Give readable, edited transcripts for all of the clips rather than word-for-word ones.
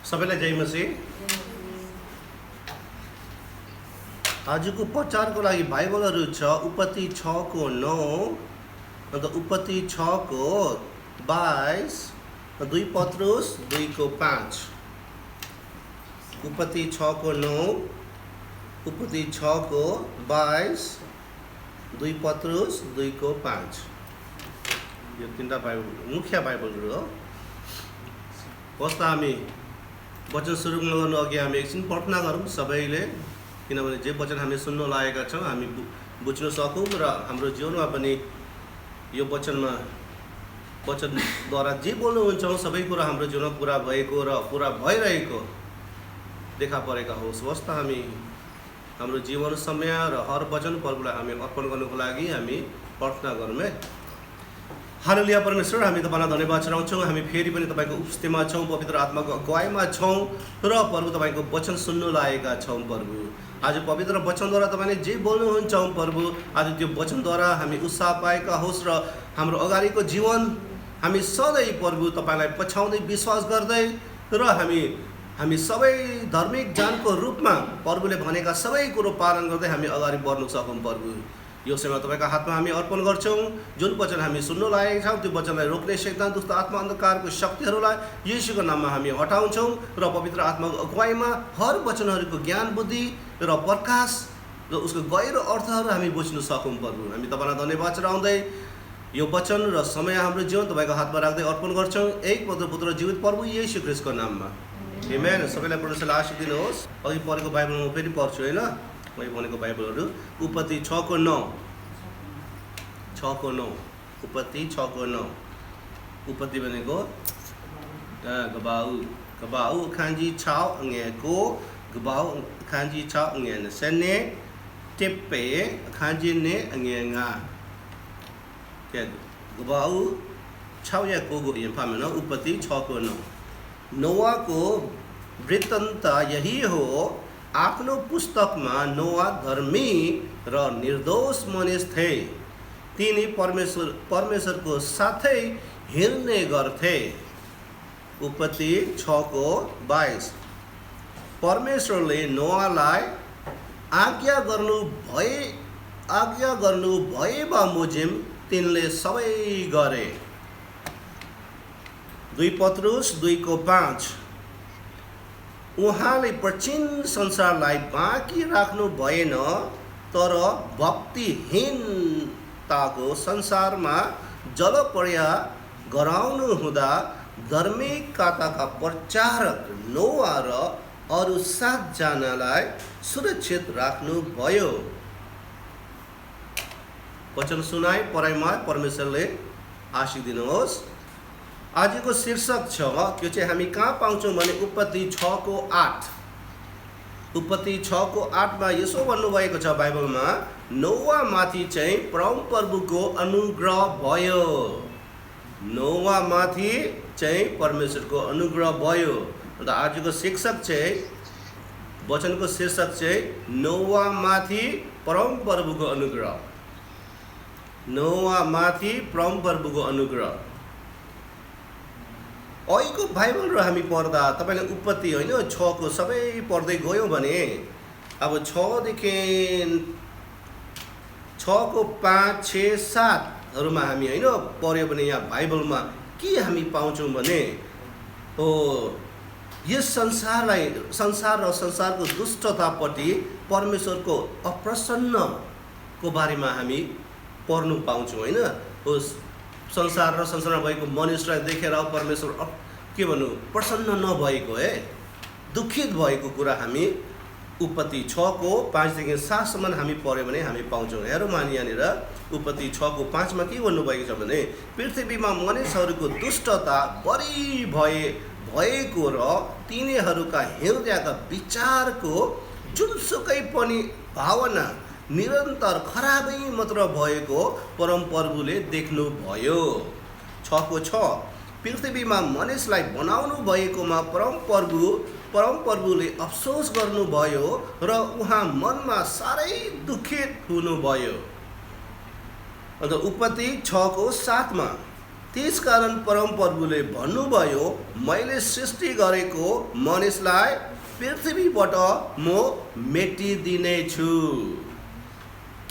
सबैलाई जय मसीह। आजको प्रचारको लागि बाइबलहरू छ उत्पत्ति 6 को 9 अन्त उत्पत्ति 6 को 22, 2 पत्रुस 2 को 5। उत्पत्ति 6 को 9, उत्पत्ति 6 को 22, 2 पत्रुस 2 को 5। यो तीनटा बाइबल मुख्य बाइबलहरू हो। कस्तो हामी वचन सुरु गर्नु अघि हामी एकछिन प्रार्थना गरौँ सबैले, किनभने जे वचन हामी सुन्न लागेका छौँ हामी बुझ्न सकौँ र हाम्रो जीवनमा पनि यो वचनद्वारा जे बोल्नुहुन्छ सबै कुरा हाम्रो जीवनमा पुरा भएको र पुरा भइरहेको देखा परेका होस्। वस्त हामी हाम्रो जीवन समय र हर वचन प्रभुलाई हामी अर्पण गर्नको लागि हामी प्रार्थना गरौँ है। हालेलुया परमेश्वर, हामी तपाईलाई धन्यवाद चढाउँछौँ। हामी फेरि पनि तपाईँको उपस्थितिमा छौँ, पवित्र आत्माको अगुवाईमा छौँ र प्रभु तपाईँको वचन सुन्नु लागेका छौँ। प्रभु आज पवित्र वचनद्वारा तपाईँले जे बोल्नुहुन्छ प्रभु, आज त्यो वचनद्वारा हामी उत्साह पाएका होस् र हाम्रो अगाडिको जीवन हामी सधैँ प्रभु तपाईँलाई पछ्याउँदै विश्वास गर्दै र हामी सबै धार्मिक ज्ञानको रूपमा प्रभुले भनेका सबै कुरो पालन गर्दै हामी अगाडि बढ्न सकौँ। प्रभु यो समय तपाईँको हातमा हामी अर्पण गर्छौँ। जुन वचन हामी सुन्नु लागेका छौँ त्यो वचनलाई रोक्ने शैतान दुष्ट आत्मा अन्धकारको शक्तिहरूलाई येशूको नाममा हामी हटाउँछौँ र पवित्र आत्माको अगुवाईमा हर वचनहरूको ज्ञान बुद्धि र प्रकाश र उसको गहिरो अर्थहरू हामी बुझ्न सकौँ। प्रभु हामी तपाईँलाई धन्यवाद चढाउँदै यो वचन र समय हाम्रो जीवन तपाईँको हातमा राख्दै अर्पण गर्छौँ एक पवित्र पुत्र जीवित प्रभु येशू ख्रीष्टको नाममा, आमेन। सबैलाई परमेश्वरले आशीष दिनुहोस्। अघि परेको बाइबलमा म फेरि पढ्छु होइन, मैले भनेको बाइबलहरू उत्पत्ति 6 को 9, उत्पत्ति 6 को 9। उत्पत्ति भनेको गबाउ खान्जी छाउ अंगेको गबाउ खान्जी छाउ अंगेन सने टेप्पे खान्जी ने अंगेगा क्या गबाउ छाउ या को गो यफा में उत्पत्ति 6 को 9। नोआ को वृत्तान्त यही हो। आफ्नो पुस्तकमा नोआ धर्मी र निर्दोष मानिस थिए। तिनी परमेश्वरको साथै हिँड्ने गर्थे। उत्पत्ति 6 को 22। परमेश्वरले नोआलाई आज्ञा गर्नु भए बमोजिम तिनले सबै गरे। 2 पत्रुस 2 को 5। उहाँले प्राचीन संसारलाई बाँकी राख्नु भएन, तर भक्तिहीनताको संसारमा जलपर्या गराउनु हुँदा धार्मिकताका प्रचारक नोआ र अरू 7 जनालाई सुरक्षित राख्नु भयो। वचन सुनाई पढाइमा परमेश्वरले आशीष दिनुहोस्। आजको शीर्षक छ त्यो चाहिँ हामी कहाँ पाउँछौँ भने उत्पत्ति 6 को 8। उत्पत्ति 6 को 8 मा यसो भन्नुभएको छ बाइबलमा, नोआ माथि चाहिँ परमप्रभुको अनुग्रह भयो। नोआ माथि चाहिँ परमेश्वरको अनुग्रह भयो। अन्त आजको शीर्षक चाहिँ वचनको शीर्षक चाहिँ नोआ माथि परमप्रभुको अनुग्रह। नोआ माथि परमप्रभुको अनुग्रह। अहिलेको बाइबलहरू हामी पढ्दा तपाईँले उत्पत्ति होइन 6 को सबै पढ्दै गयौँ भने अब 6 देखि 6 को 5, 6, 7हरूमा हामी होइन पढ्यो भने यहाँ बाइबलमा के हामी पाउँछौँ भने यस संसार र संसारको दुष्टतापट्टि परमेश्वरको अप्रसन्नको बारेमा हामी पढ्नु पाउँछौँ होइन। संसार र संसारमा भएको मनुष्यलाई देखेर परमेश्वर के भन्नु प्रसन्न नभएको दुखित भएको कुरा हामी उत्पत्ति 6 को 5 देखि 7 सम्म हामी पढ्यो भने हामी पाउँछौँ। हेरौँ यहाँनिर उत्पत्ति 6 को 5 मा के भन्नुभएको छ भने, पृथ्वीमा मानिसहरूको दुष्टता बढी भएको र तिनीहरूका हृदयका विचारको जुनसुकै पनि भावना निरन्तर खराबै मात्र भएको परमप्रभुले देख्नुभयो। 6 को 6। पृथ्वीमा मनिसलाई बनाउनु भएकोमा परमप्रभुले अफसोस गर्नुभयो र उहाँ मनमा साह्रै दुखित हुनुभयो। अन्त उत्पत्ति 6 को 7 मा त्यसकारण परमप्रभुले भन्नुभयो, मैले सृष्टि गरेको मनिसलाई पृथ्वीबाट म मेटिदिनेछु।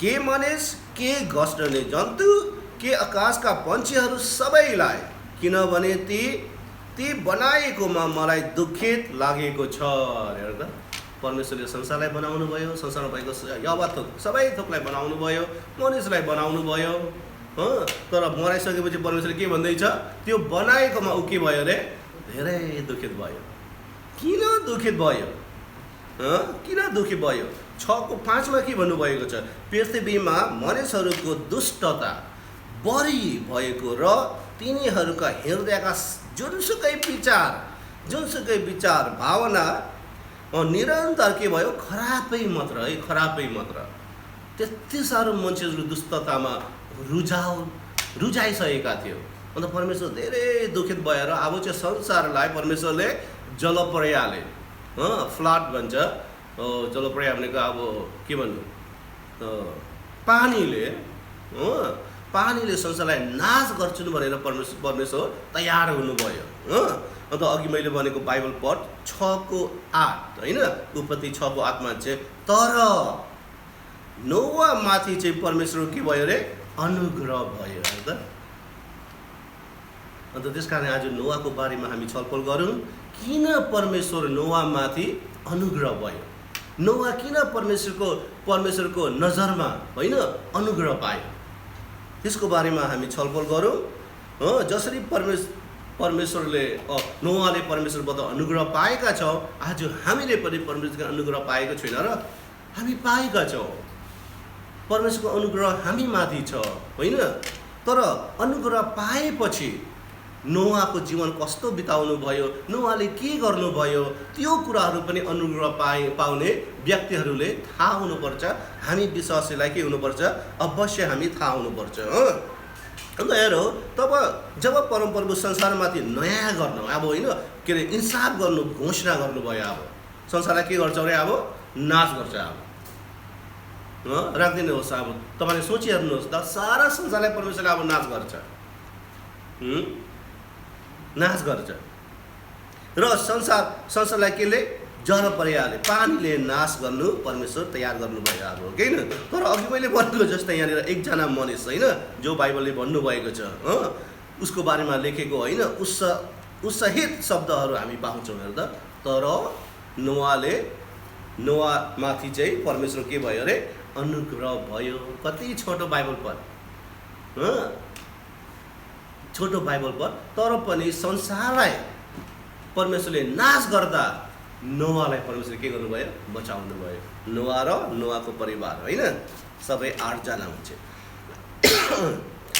के मनिस, के घस्रने जन्तु, के आकाशका पन्छीहरू सबैलाई, किनभने ती बनाएकोमा मलाई दुखित लागेको छ। हेर त, परमेश्वरले संसारलाई बनाउनु भयो, संसारमा भएको यवा थोक सबै थोकलाई बनाउनु भयो, मनिसलाई बनाउनु भयो। तर मराइसकेपछि परमेश्वरले के भन्दैछ, त्यो बनाएकोमा ऊ के भयो अरे, धेरै दुखित भयो। किन दुखित भयो? किन दुखी भयो? 6:5 के भन्नुभएको छ, पृथ्वीमा मानिसहरूको दुष्टता बढी भएको र तिनीहरूका हृदयका जुनसुकै विचार भावना निरन्तर के भयो, खराबै मात्र है, खराबै मात्र। त्यति साह्रो मान्छेहरू दुष्टतामा रुझाइसकेका थियो। अन्त परमेश्वर धेरै दुखित भएर अब चाहिँ संसारलाई परमेश्वरले जलप्रलयले, फ्लड भन्छ, जलप्रलय भनेको अब के भन्नु, पानीले संसारलाई नाश गर्छन् भनेर परमेश्वर तयार हुनुभयो। अन्त अघि मैले भनेको बाइबल पढ 6:8 होइन, उत्पत्ति 6:8 चाहिँ तर नोआ माथि चाहिँ परमेश्वर के भयो अरे, अनुग्रह भयो। अन्त त्यस कारण आज नोआको बारेमा हामी छलफल गरौँ। किन परमेश्वर नोआ माथि अनुग्रह भयो? नोआ किन परमेश्वरको नजरमा होइन अनुग्रह पायो? त्यसको बारेमा हामी छलफल गरौँ। जसरी परमेश्वरले नोआले परमेश्वरबाट अनुग्रह पाएका छौँ, आज हामीले पनि परमेश्वरको अनुग्रह पाएको छैन र? हामी पाएका छौँ। परमेश्वरको अनुग्रह हामी माथि छ होइन? तर अनुग्रह पाएपछि नोआको जीवन कस्तो बिताउनु भयो, नोआले के गर्नुभयो, त्यो कुराहरू पनि अनुग्रह पाउने व्यक्तिहरूले थाहा हुनुपर्छ। हामी विश्वासीलाई के हुनुपर्छ, अवश्य हामी थाहा हुनुपर्छ। अन्त हेरौँ, जब परमप्रभु संसारमाथि नयाँ गर्नु अब होइन के अरे इन्साफ गर्नु घोषणा गर्नुभयो, अब संसारलाई के गर्छ अरे, अब नाश गर्छ। अब राखिदिनुहोस्, अब तपाईँले सोचिहेर्नुहोस् त, सारा संसारलाई परमेश्वरले अब नाश गर्छ र संसारलाई केले, जलप्रलयले, पानीले नाश गर्नु परमेश्वर तयार गर्नुभयो। अब होइन, तर अघि मैले भनेको जस्तै यहाँनिर एकजना मनिस होइन, जो बाइबलले भन्नुभएको छ, उसको बारेमा लेखेको होइन, उससहित शब्दहरू हामी पाउँछौँ। हेर्दा तर नोआमाथि चाहिँ परमेश्वर के भयो अरे, अनुग्रह भयो। कति छोटो बाइबल पढ, छोटो बाइबल पढ, तर पनि संसारलाई परमेश्वरले नाश गर्दा नोआलाई परमेश्वरले के गर्नुभयो, बचाउनु भयो। नोआ र नोआको परिवार होइन, सबै 8 जना हुन्छ।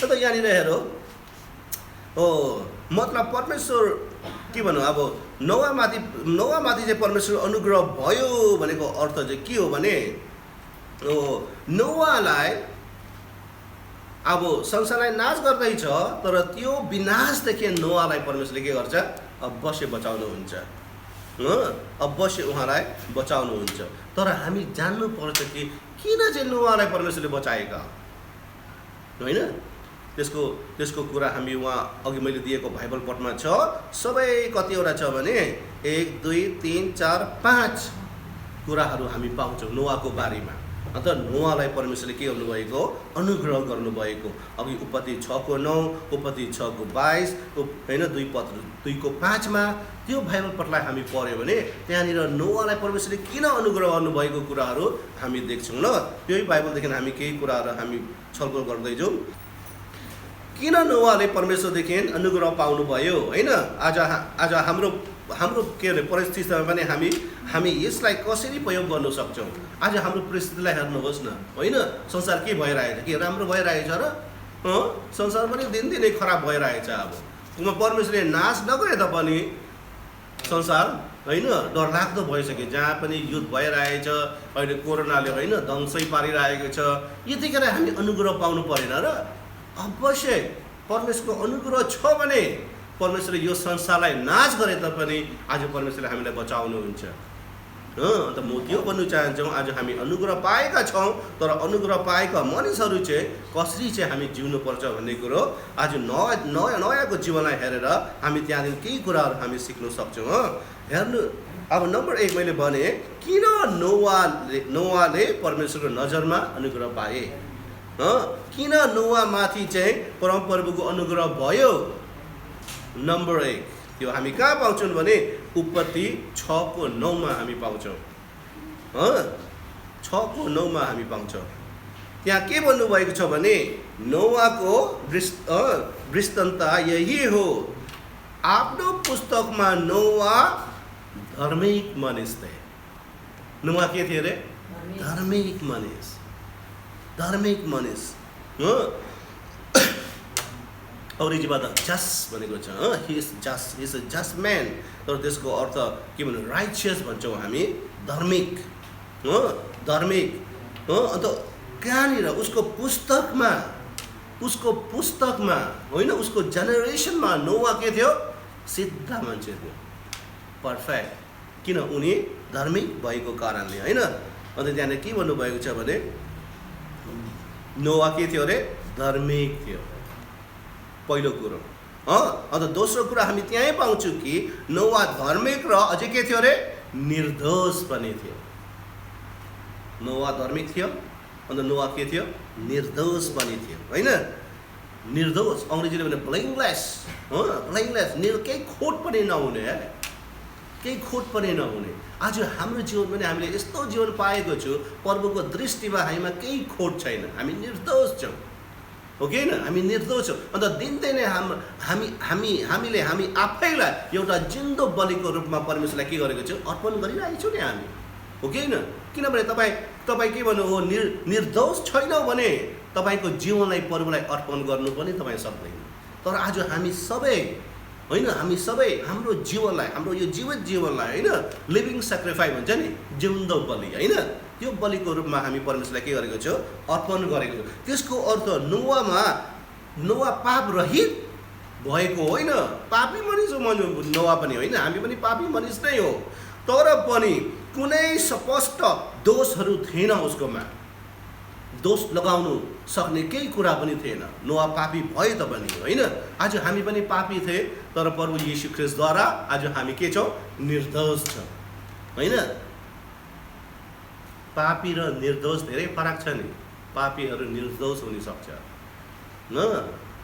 त यहाँनिर हेरौँ, मतलब परमेश्वर के भनौँ, अब नोआमाथि चाहिँ परमेश्वर अनुग्रह भयो भनेको अर्थ चाहिँ के हो भने, नोआलाई अब संसारलाई नाश गर्दैछ, तर त्यो विनाशदेखि नोआलाई परमेश्वरले के गर्छ, अवश्य बचाउनुहुन्छ। अवश्य उहाँलाई बचाउनुहुन्छ। तर हामी जान्नु पर्छ कि किन चाहिँ नोआलाई परमेश्वरले बचाएका होइन? त्यसको कुरा हामी उहाँ अघि मैले दिएको बाइबल पढमा छ। सबै कतिवटा छ भने 1 2 3 4 5 कुराहरू हामी पाउँछौँ नोआको बारेमा। अन्त नोआलाई परमेश्वरले के गर्नुभएको, अनुग्रह गर्नुभएको। अघि उत्पत्ति 6:9, उत्पत्ति 6:22 होइन, 2:5 त्यो बाइबल पढलाई हामी पढ्यो भने त्यहाँनिर नोआलाई परमेश्वरले किन अनुग्रह गर्नुभएको कुराहरू हामी देख्छौँ। ल त्यही बाइबलदेखि हामी केही कुराहरू हामी छलफल गर्दैछौँ। किन नोआले परमेश्वरदेखि अनुग्रह पाउनुभयो होइन? आज हाम्रो के अरे परिस्थितिमा पनि हामी यसलाई कसरी प्रयोग गर्न सक्छौँ? आज हाम्रो परिस्थितिलाई हेर्नुहोस् न होइन, संसार के भइरहेछ, के राम्रो भइरहेछ र? संसार पनि दिनदिनै खराब भइरहेछ। अब परमेश्वरले नाश नगरे तापनि संसार होइन डरलाग्दो भइसक्यो। जहाँ पनि युद्ध भइरहेछ, अहिले कोरोनाले होइन ध्वंसै पारिरहेको छ। यतिखेर हामी अनुग्रह पाउनु परेन र? अवश्य परमेश्वरको अनुग्रह छ भने परमेश्वरले यो संसारलाई नाश गरे तापनि आज परमेश्वरले हामीलाई बचाउनुहुन्छ। अन्त म त्यो भन्नु चाहन्छौँ, आज हामी अनुग्रह पाएका छौँ, तर अनुग्रह पाएका मानिसहरू चाहिँ कसरी चाहिँ हामी जिउनुपर्छ भन्ने कुरो आज नयाँको जीवनलाई हेरेर हामी त्यहाँदेखि केही कुराहरू हामी सिक्न सक्छौँ। हेर्नु, अब नम्बर 1 मैले भने किन नोवाले परमेश्वरको नजरमा अनुग्रह पाए, किन नोवामाथि चाहिँ परमप्रभुको अनुग्रह भयो। नम्बर 1 त्यो हामी कहाँ पाउँछौँ भने उत्पत्ति 6:9 हामी पाउँछौँ। 6:9 हामी पाउँछौँ। त्यहाँ के भन्नुभएको छ भने नोवाको वृत्तान्त यही हो। आफ्नो पुस्तकमा नोवा धार्मिक मानिस थिए। नोवा के थिए अरे? धार्मिक मानिस। अंग्रेजीमा त जस्ट भनेको छ, he is a just man. तर त्यसको अर्थ के भन्नु, राइचियस भन्छौँ हामी, धार्मिक। अन्त कहाँनिर उसको पुस्तकमा होइन, उसको जेनेरेसनमा नोवा के थियो? सिद्ध मान्छे थियो, पर्फेक्ट। किन? उनी धार्मिक भएको कारणले, होइन। अन्त त्यहाँनिर के भन्नुभएको छ भने नोवा के थियो अरे? धार्मिक थियो, पहिलो कुरो। अन्त दोस्रो कुरा हामी त्यहीँ पाउँछौँ कि नोवा धार्मिक र अझै के थियो अरे? निर्दोष पनि थियो। नोवा धार्मिक थियो, अन्त नोवा के थियो? निर्दोष पनि थियो, होइन। निर्दोष अङ्ग्रेजीले भने ब्लेमलेस, केही खोट पनि नहुने, केही खोट पनि नहुने। आज हाम्रो जीवन पनि हामीले यस्तो जीवन पाएको छु, प्रभुको दृष्टिमा हामीमा केही खोट छैन, हामी निर्दोष छौँ, हो कि होइन? हामी निर्दोष छौँ। अन्त दिनदिनै हामीले हामी आफैलाई एउटा जिन्दो बलिको रूपमा परमेश्वरलाई के गरेको छौँ? अर्पण गरिरहेको छौँ नि हामी, हो कि होइन? किनभने तपाईँ के भन्नु हो? निर्दोष छैनौ भने तपाईँको जीवनलाई प्रभुलाई अर्पण गर्नु पनि तपाईँ सक्दैन। तर आज हामी सबै, होइन, हामी सबै हाम्रो जीवनलाई, हाम्रो यो जीवित जीवनलाई, होइन, लिभिङ सेक्रिफाइस भन्छ नि, जिउँदो बलि, होइन, त्यो बलिको रूपमा हामी परमेश्वरलाई के गरेको छौँ? अर्पण गरेको छौँ। त्यसको अर्थ नोवा पाप रहित भएको होइन, पापी मानिस हो नोवा पनि, होइन, हामी पनि पापी मानिस नै हो। तर पनि कुनै स्पष्ट दोषहरू थिएन उसकोमा, दोष लगाउनु सक्ने केही कुरा पनि थिएन। नोवा पापी भए तापनि, होइन। आज हामी पनि पापी थिए, तर प्रभु येशू ख्रीष्टद्वारा आज हामी के छौँ? निर्दोष छौँ, होइन। पापी र निर्दोष धेरै फरक छ नि। पापीहरू निर्दोष हुन सक्छ,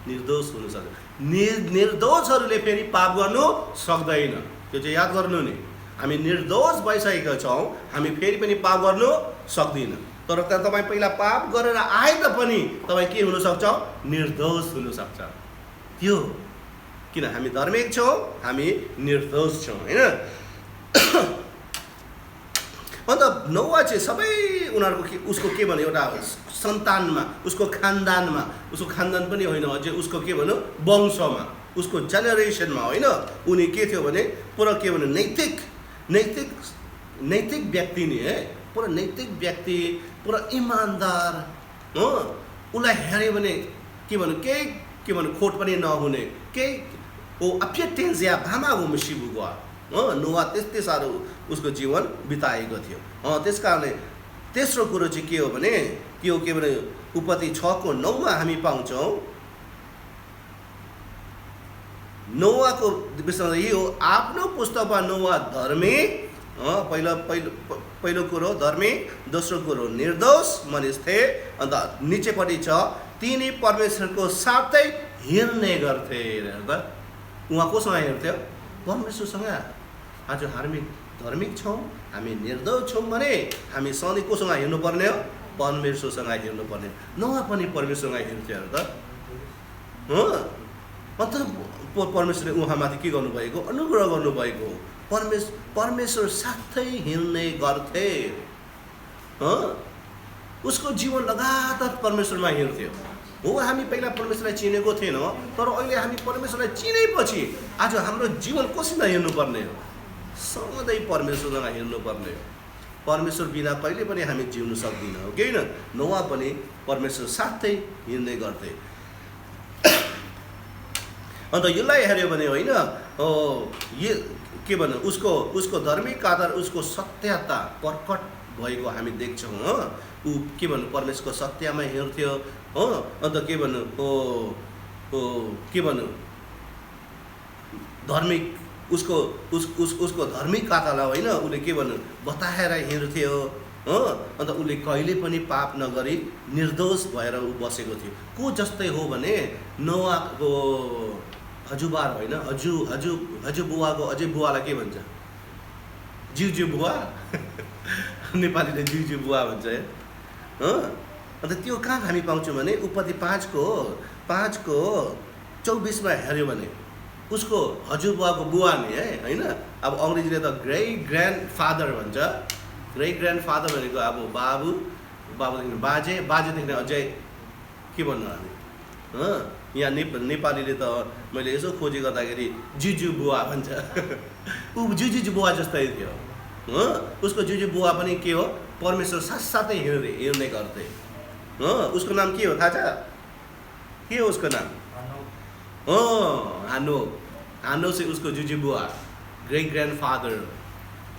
निर्दोष हुन सक्छ। निर्दोषहरूले फेरि पाप गर्नु सक्दैन, त्यो चाहिँ याद गर्नु नि। हामी निर्दोष भइसकेका छौँ, हामी फेरि पनि पाप गर्नु सक्दिनँ। तर तपाईँ पहिला पाप गरेर आए तापनि तपाईँ के हुनसक्छ? निर्दोष हुनसक्छ। त्यो किन? हामी धार्मिक छौँ, हामी निर्दोष छौँ, होइन। अन्त नोवा चाहिँ सबै उनीहरूको उसको के भन्यो? एउटा सन्तानमा, उसको खानदानमा, उसको खानदान पनि होइन, अझै उसको के भन्यो? वंशमा, उसको जेनेरेसनमा, होइन। उनी के थियो भने पुरा के भन्यो? नैतिक व्यक्ति नि है, पुरा नैतिक व्यक्ति, पुरा इमान्दार, उसलाई हेऱ्यो भने के भन्नु? केही के भन्नु? खोट पनि नहुने, केही अप्यटेन्जिया भामा हो मिसिबुवा। नोवा त्यस्तै साह्रो उसको जीवन बिताएको थियो। त्यस कारणले तेस्रो कुरो चाहिँ के हो भने त्यो के भने उत्पत्ति 6:9 हामी पाउँछौँ। नोवाको विषयमा यही हो। आफ्नो पुस्तकमा नोवा धार्मिक, पहिलो कुरो धार्मिक, दोस्रो कुरो निर्दोष मानिस थिए। अन्त निचेपट्टि छ तिनी परमेश्वरको साथै हिँड्ने गर्थे। उहाँ कोसँग हिँड्थ्यो? परमेश्वरसँग। आज हामी धार्मिक छौँ, हामी निर्दोष छौँ भने हामी सधैँ कोसँग हिँड्नुपर्ने हो? परमेश्वरसँग हिँड्नुपर्ने। नोवा पनि परमेश्वरसँग हिँड्थ्यो अरे त, अन्त परमेश्वरले उहाँमाथि के गर्नुभएको? अनुग्रह गर्नुभएको। परमेश्वर साथै हिँड्ने गर्थे। उसको जीवन लगातार परमेश्वरमा हिँड्थ्यो। हो, हामी पहिला परमेश्वरलाई चिनेको थिएनौँ, तर अहिले हामी परमेश्वरलाई चिनेपछि आज हाम्रो जीवन कसित हिँड्नुपर्ने हो? सधैँ परमेश्वरसँग हिँड्नुपर्ने हो। परमेश्वर बिना कहिले पनि हामी जिउन सक्दैनौँ, हो कि होइन? नोवा पनि परमेश्वर साथै हिँड्ने गर्थे। अन्त यसलाई हेऱ्यो भने होइन यो के भन्नु उसको धार्मिक आधार उसको सत्यता प्रकट भएको हामी देख्छौँ। ऊ के भन्नु परमेश्वरको सत्यमा हिँड्थ्यो हो। अन्त के भन्नु के भन्नु धार्मिक उसको धार्मिक आधारलाई होइन उसले के भन्नु बताएर हिँड्थ्यो हो। अन्त उसले कहिले पनि पाप नगरी निर्दोष भएर ऊ बसेको थियो। को जस्तै हो भने नोआको हजुबार होइन हजु बुवाको अझै बुवालाई के भन्छ जिउज्यू बुवा नेपालीले जिउज्यू बुवा भन्छ है। अन्त त्यो कहाँ हामी पाउँछौँ भने उत्पत्ति 5को 24 हेऱ्यो भने उसको हजुरबुवाको बुवा नि है होइन। अब अङ्ग्रेजीले त ग्रेट ग्रान्ड फादर भन्छ। ग्रेट ग्रान्ड फादर भनेको अब बाबुदेखि बाजेदेखि अझै के भन्नु हामी यहाँ नेपालीले त मैले यसो खोजी गर्दाखेरि जुजु बुवा भन्छ। ऊ जुजु बुवा जस्तै थियो उसको जुजु बुवा पनि के हो परमेश्वर साथसाथै हिँड्ने गर्थे। उसको नाम के हो थाहा छ? के हो उसको नाम? हानो चाहिँ उसको जुजु बुवा ग्रेट ग्रान्ड फादर।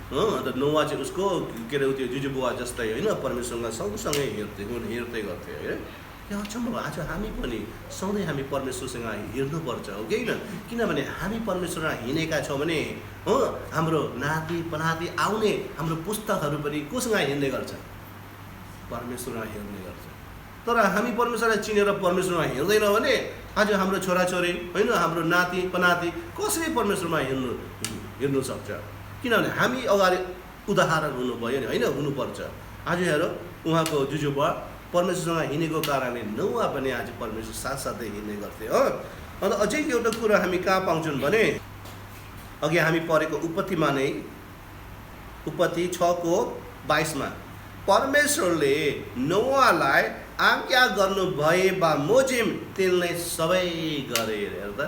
अन्त नोआ चाहिँ उसको के अरे त्यो जुजु बुवा जस्तै होइन परमेश्वरसँग सँगसँगै हिँड्दै गर्थे होइन। यहाँ अचम्म आज हामी पनि सधैँ हामी परमेश्वरसँग हिँड्नुपर्छ हो कि होइन? किनभने हामी परमेश्वरमा हिँडेका छौँ भने हो हाम्रो नाति पनाति आउने हाम्रो पुस्तकहरू पनि कोसँग हिँड्ने गर्छ? परमेश्वरमा हिँड्ने गर्छ। तर हामी परमेश्वरलाई चिनेर परमेश्वरमा हिँड्दैन भने आज हाम्रो छोराछोरी होइन हाम्रो नाति पनाति कसरी परमेश्वरमा हिँड्नु सक्छ? किनभने हामी अगाडि उदाहरण हुनु भयो नि होइन हुनुपर्छ। आज हेर उहाँको जुजुबा परमेश्वरसँग हिँडेको कारणले नोआ पनि आज परमेश्वर साथसाथै हिँड्ने गर्थे हो। अन्त अझै एउटा कुरा हामी कहाँ पाउँछौँ भने अघि हामी पढेको उत्पत्तिमा नै उत्पत्ति 6:22 परमेश्वरले नोआलाई आज्ञा गर्नु भए बमोजिम तिनले सबै गरे। हेर्दा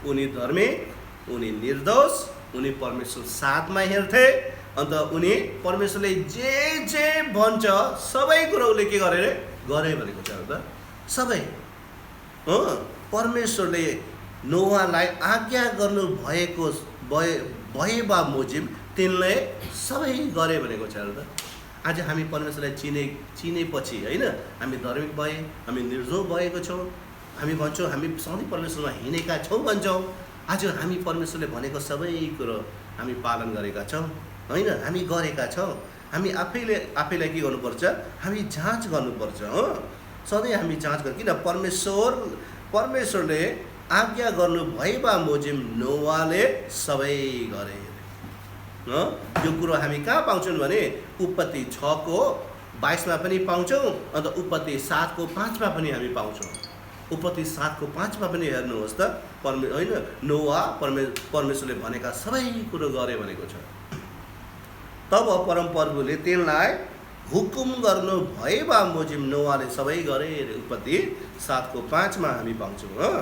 उनी धार्मिक उनी निर्दोष उनी परमेश्वर साथमा हिँड्थे। अन्त उनी परमेश्वरले जे भन्छ सबै कुरा उसले के गरे भनेको छ त सबै हो। परमेश्वरले नोआलाई आज्ञा गर्नु भए बमोजिम तिनले सबै गरे भनेको छ त। आज हामी परमेश्वरलाई चिनेपछि होइन हामी धार्मिक भए हामी निर्दोष भएको छौँ। हामी भन्छौँ हामी सधैँ परमेश्वरमा हिँडेका छौँ भन्छौँ। आज हामी परमेश्वरले भनेको सबै कुरो हामी पालन गरेका छौँ होइन हामी गरेका छौँ। हामी आफैलाई के गर्नुपर्छ? हामी जाँच गर्नुपर्छ हो। सधैँ हामी जाँच गर्छ किन परमेश्वरले आज्ञा गर्नु भए बमोजिम नोआले सबै गरे। यो कुरो हामी कहाँ पाउँछौँ भने उत्पत्ति 6:22 पनि पाउँछौँ। अन्त उत्पत्ति 7:5 पनि हामी पाउँछौँ। उत्पत्ति 7:5 पनि हेर्नुहोस् त होइन नोआ परमेश्वरले भनेका सबै कुरो गरे भनेको छ। तब परमप्रभुले तिनलाई हुकुम गर्नु भए बमोजिम नोआले सबै गरे। उत्पत्ति 7:5 हामी पाउँछौँ।